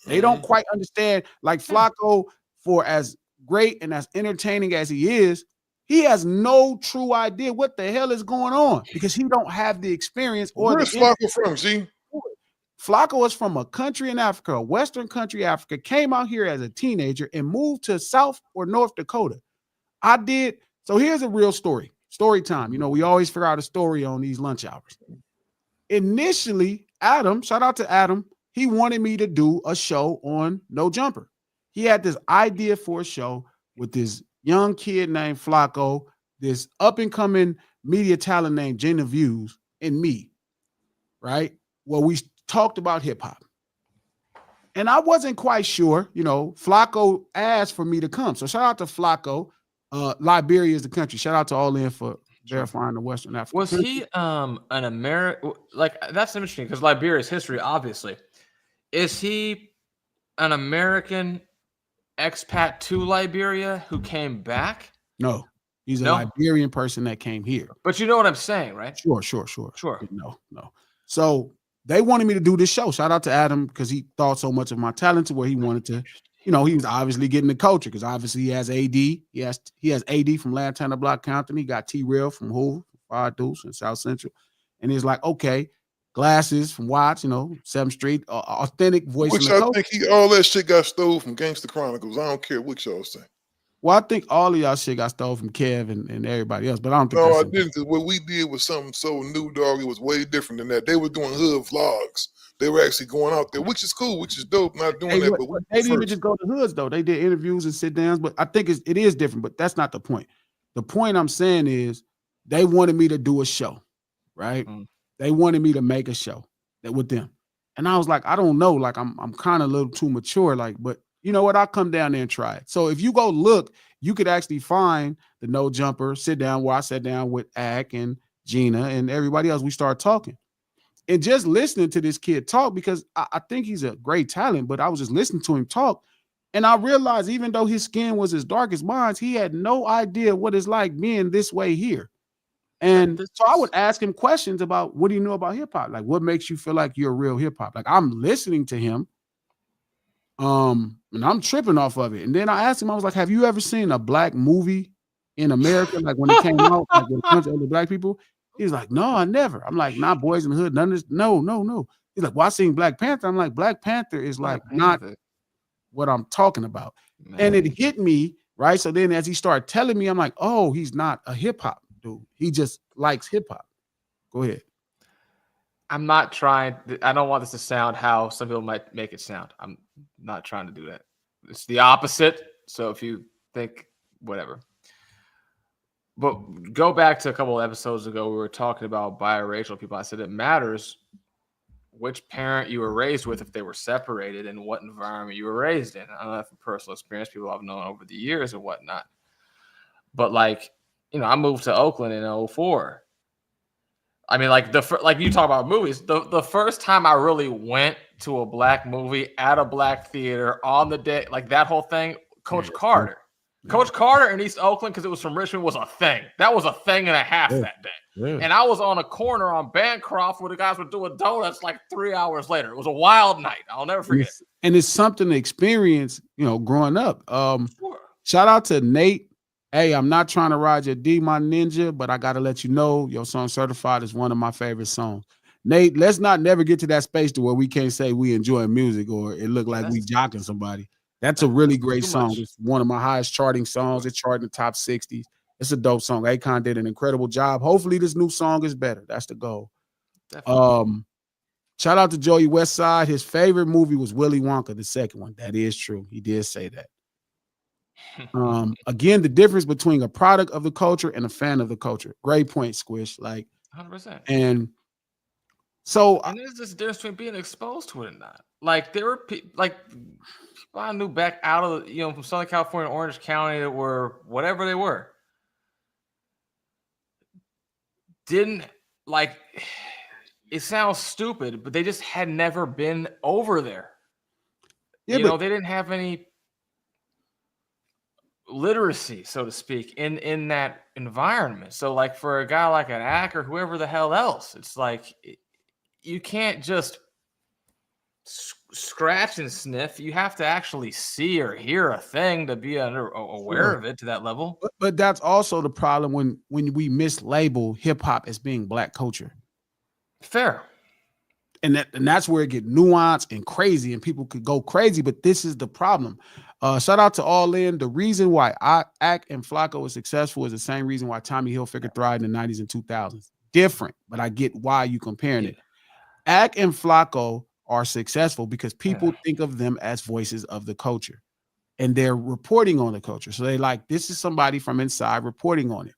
They don't quite understand. Like Flacco, for as great and as entertaining as he is, he has no true idea what the hell is going on because he don't have the experience. Where's Flacco from, G? Flacco is from a country in Africa, a Western country, Africa, came out here as a teenager and moved to South or North Dakota. So here's a real story. Story time. We always figure out a story on these lunch hours. Initially, Adam, shout out to Adam, he wanted me to do a show on No Jumper. He had this idea for a show with this young kid named Flacco, this up-and-coming media talent named Jenna Views, and me, right? Well, we talked about hip-hop. And I wasn't quite sure, Flacco asked for me to come. So shout out to Flacco. Liberia is the country. Shout out to All In for verifying the Western Africa. Was he an American? Like, that's interesting because Liberia's history, obviously. Is he an American expat to Liberia who came back? No, he's a Liberian person that came here. But you know what I'm saying, right? Sure. No. So they wanted me to do this show. Shout out to Adam because he thought so much of my talent to where he wanted to, he was obviously getting the culture because obviously he has AD. He has AD from Lantana Block Compton. He got T-Real from Hoover, Fire Deuce and South Central. And he's like, okay, Glasses from Watts, 7th Street, authentic voice. Which I think all that shit got stole from Gangster Chronicles. I don't care what y'all say. Well, I think all of y'all shit got stole from Kev and everybody else, but I don't think I didn't. Because what we did was something so new, dog. It was way different than that. They were doing hood vlogs. They were actually going out there, which is cool, which is dope. Not doing that, but they didn't even just go to hoods though. They did interviews and sit downs, but I think it is different. But that's not the point. The point I'm saying is they wanted me to do a show, right? They wanted me to make a show with them, and I was like, I don't know, like I'm kind of a little too mature, like, but you know what? I'll come down there and try it. So if you go look, you could actually find the No Jumper sit down where I sat down with Ak and Gina and everybody else. We started talking and just listening to this kid talk because I think he's a great talent, but I was just listening to him talk. And I realized even though his skin was as dark as mine, he had no idea what it's like being this way here. And so I would ask him questions about what do you know about hip hop? Like, what makes you feel like you're a real hip hop? Like, I'm listening to him. And I'm tripping off of it. And then I asked him, I was like, have you ever seen a black movie in America? Like when it came out, like with a bunch of other black people? He's like, no, I never. I'm like, nah, Boys in the Hood, none of this. No. He's like, well, I seen Black Panther. I'm like, Black Panther is like not what I'm talking about. Man. And it hit me, right? So then as he started telling me, I'm like, oh, he's not a hip hop dude. He just likes hip hop. Go ahead. I'm not trying. I don't want this to sound how some people might make it sound. I'm not trying to do that. It's the opposite. So if you think whatever, but go back to a couple of episodes ago, we were talking about biracial people. I said it matters which parent you were raised with, if they were separated, and what environment you were raised in. I don't know from personal experience, people I've known over the years and whatnot. But like, I moved to Oakland in 2004. I mean, like like you talk about movies. The first time I really went to a black movie at a black theater on the day, like that whole thing, Coach Carter. Coach Carter in East Oakland, because it was from Richmond, was a thing. That was a thing and a half that day. Yeah. And I was on a corner on Bancroft where the guys were doing donuts like 3 hours later. It was a wild night. I'll never forget. And it's something to experience, growing up. Sure. Shout out to Nate Hey, I'm not trying to ride your D, my ninja, but I got to let you know your song Certified is one of my favorite songs. Nate, let's not never get to that space to where we can't say we enjoy music or it look like we jocking somebody. That's a really great song. It's one of my highest charting songs. It's charting the top 60s. It's a dope song. Akon did an incredible job. Hopefully this new song is better. That's the goal. Definitely. Shout out to Joey Westside. His favorite movie was Willy Wonka, the second one. That is true. He did say that. Again, the difference between a product of the culture and a fan of the culture. Great point, Squish. Like 100%. And so, and there's this difference between being exposed to it and not. Like there were people I knew back out of from Southern California, Orange County, that were whatever they were. Didn't like. It sounds stupid, but they just had never been over there. Yeah, they didn't have any literacy, so to speak, in that environment. So like for a guy like an Ack or whoever the hell else, it's like you can't just scratch and sniff. You have to actually see or hear a thing to be aware of it to that level. But that's also the problem when we mislabel hip hop as being Black culture. Fair. And that's where it get nuanced and crazy, and people could go crazy. But this is the problem. Shout out to All In. The reason why Ack and Flacco was successful is the same reason why Tommy Hilfiger thrived in the 90s and 2000s. Different, but I get why you comparing it. Ack and Flacco are successful because people think of them as voices of the culture, and they're reporting on the culture. So they like, this is somebody from inside reporting on it.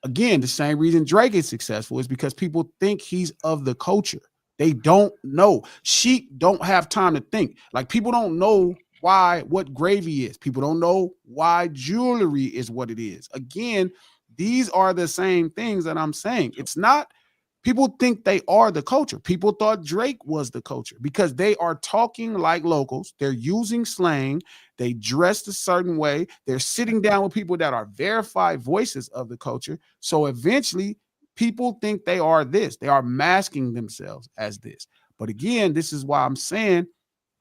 Again, the same reason Drake is successful is because people think he's of the culture. They don't know. Sheep don't have time to think. Like people don't know what gravy is. People don't know why jewelry is what it is. Again, these are the same things that I'm saying. It's not, people think they are the culture. People thought Drake was the culture because they are talking like locals. They're using slang. They dressed a certain way. They're sitting down with people that are verified voices of the culture. So eventually people think they are this. They are masking themselves as this. But again, this is why I'm saying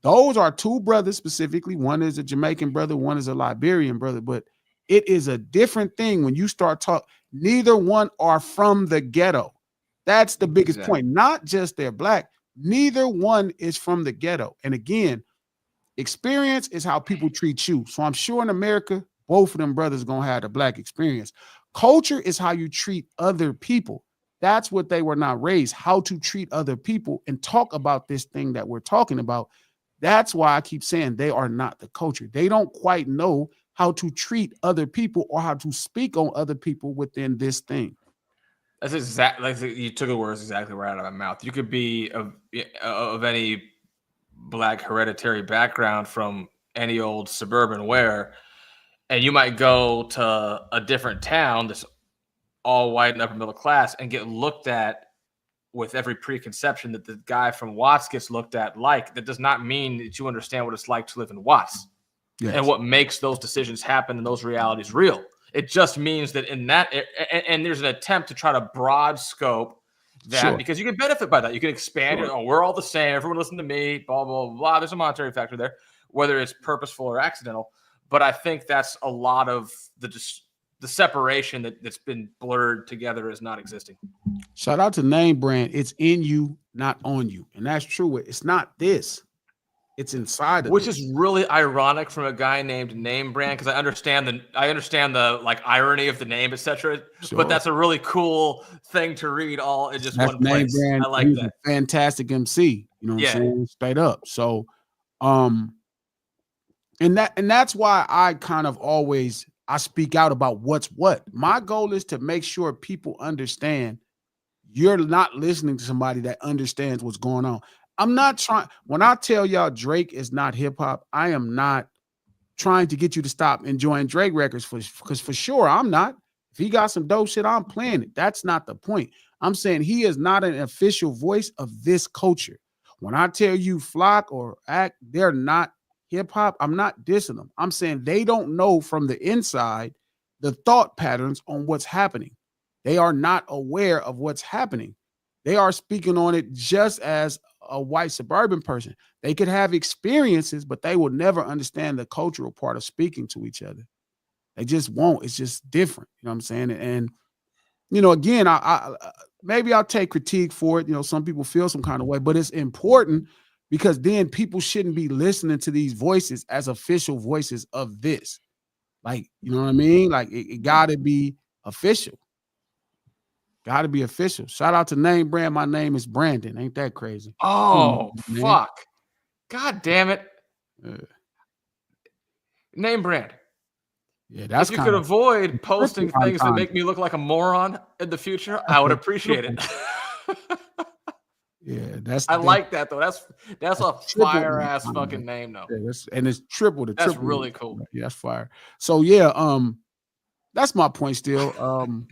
those are two brothers specifically. One is a Jamaican brother. One is a Liberian brother. But it is a different thing when you start talking. Neither one are from the ghetto. That's the biggest point. Not just they're Black. Neither one is from the ghetto. And again, experience is how people treat you. So I'm sure in America, both of them brothers are going to have the Black experience. Culture is how you treat other people. That's what they were not raised, how to treat other people and talk about this thing that we're talking about. That's why I keep saying they are not the culture. They don't quite know how to treat other people or how to speak on other people within this thing. That's exactly, like you took the words exactly right out of my mouth. You could be of any Black hereditary background from any old suburban where, and you might go to a different town that's all white and upper middle class and get looked at with every preconception that the guy from Watts gets looked at like. That does not mean that you understand what it's like to live in Watts and what makes those decisions happen and those realities real. It just means that in that, and there's an attempt to try to broad scope that because you can benefit by that. You can expand it. Oh, we're all the same. Everyone listen to me, blah, blah, blah. There's a monetary factor there, whether it's purposeful or accidental. But I think that's a lot of the separation that's been blurred together is not existing. Shout out to Name Brand. It's in you, not on you. And that's true. It's not this. It's inside of which is really ironic from a guy named Name Brand, because I understand the like irony of the name, etc. But that's a really cool thing to read all in just one place. Brand, I like that. Fantastic MC, you know what I'm saying? Straight up. So and that's why I kind of always speak out about what's what. My goal is to make sure people understand you're not listening to somebody that understands what's going on. I'm not trying, when I tell y'all Drake is not hip hop, I am not trying to get you to stop enjoying Drake records because for sure I'm not. If he got some dope shit, I'm playing it. That's not the point. I'm saying he is not an official voice of this culture. When I tell you Flock or Act, they're not hip hop, I'm not dissing them. I'm saying they don't know from the inside the thought patterns on what's happening. They are not aware of what's happening. They are speaking on it just as a white suburban person. They could have experiences, but they will never understand the cultural part of speaking to each other. They just won't. It's just different. You know what I'm saying? And you know, again, I maybe I'll take critique for it. You know, some people feel some kind of way, but it's important because then people shouldn't be listening to these voices as official voices of this. Like, you know what I mean? Like it gotta be official. Gotta be official. Shout out to Name Brand. My name is Brandon. Ain't that crazy? Oh, fuck. God damn it. Name Brand. Yeah, that's if you could avoid posting things that make me look like a moron in the future, I would appreciate it. Yeah, I like that though. That's a fire ass fucking name though. Yeah, and it's triple. That's really cool. Yeah, that's fire. So yeah, that's my point still.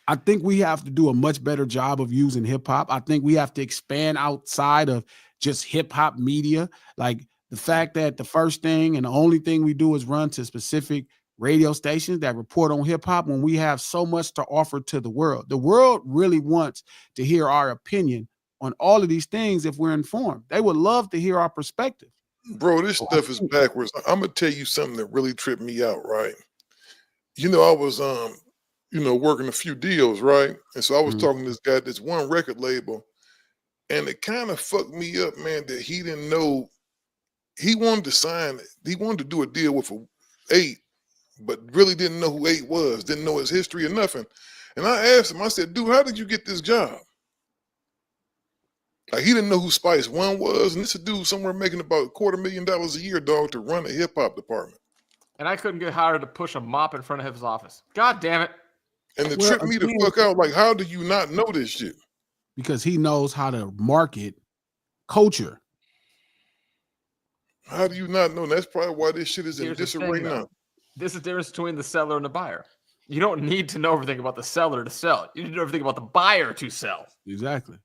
I think we have to do a much better job of using hip hop. I think we have to expand outside of just hip hop media. Like the fact that the first thing and the only thing we do is run to specific radio stations that report on hip hop when we have so much to offer to the world. The world really wants to hear our opinion on all of these things if we're informed. They would love to hear our perspective. Bro, this stuff is backwards. I'm gonna tell you something that really tripped me out, right? You know, I was working a few deals, right? And so I was talking to this guy, this one record label, and it kind of fucked me up, man, that he didn't know he wanted to sign, he wanted to do a deal with 8, but really didn't know who 8 was, didn't know his history or nothing. And I asked him, I said, dude, how did you get this job? Like, he didn't know who Spice One was, and this is a dude somewhere making about $250,000 a year, dog, to run a hip hop department. And I couldn't get hired to push a mop in front of his office. God damn it. And it tripped me the fuck out. Like, how do you not know this shit? Because he knows how to market culture. How do you not know? That's probably why this shit is in disarray now. This is the difference between the seller and the buyer. You don't need to know everything about the seller to sell. You need to know everything about the buyer to sell. Exactly.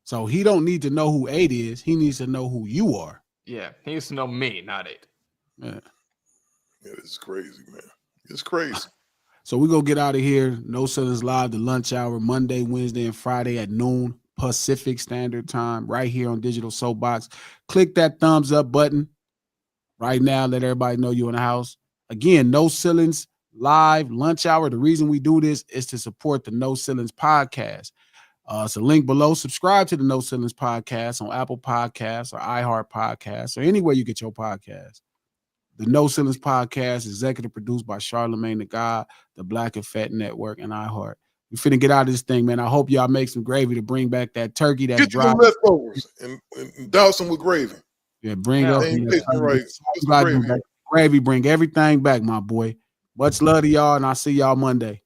So he don't need to know who 8 is. He needs to know who you are. Yeah, he needs to know me, not 8. Yeah. Yeah, it's crazy, man. It's crazy. So we're going to get out of here. No Ceilings Live, the lunch hour, Monday, Wednesday, and Friday at noon Pacific Standard Time, right here on Digital Soapbox. Click that thumbs up button right now. Let everybody know you're in the house. Again, No Ceilings Live, lunch hour. The reason we do this is to support the No Ceilings podcast. It's a link below. Subscribe to the No Ceilings podcast on Apple Podcasts or iHeart Podcasts or anywhere you get your podcasts. The No Ceilings podcast, executive produced by Charlemagne the God, the Black Effect Network, and iHeart. We finna get out of this thing, man. I hope y'all make some gravy to bring back that turkey that's dry. Get the leftovers and douse them with gravy. Yeah, bring up gravy. Bring everything back, my boy. Much love to y'all, and I'll see y'all Monday.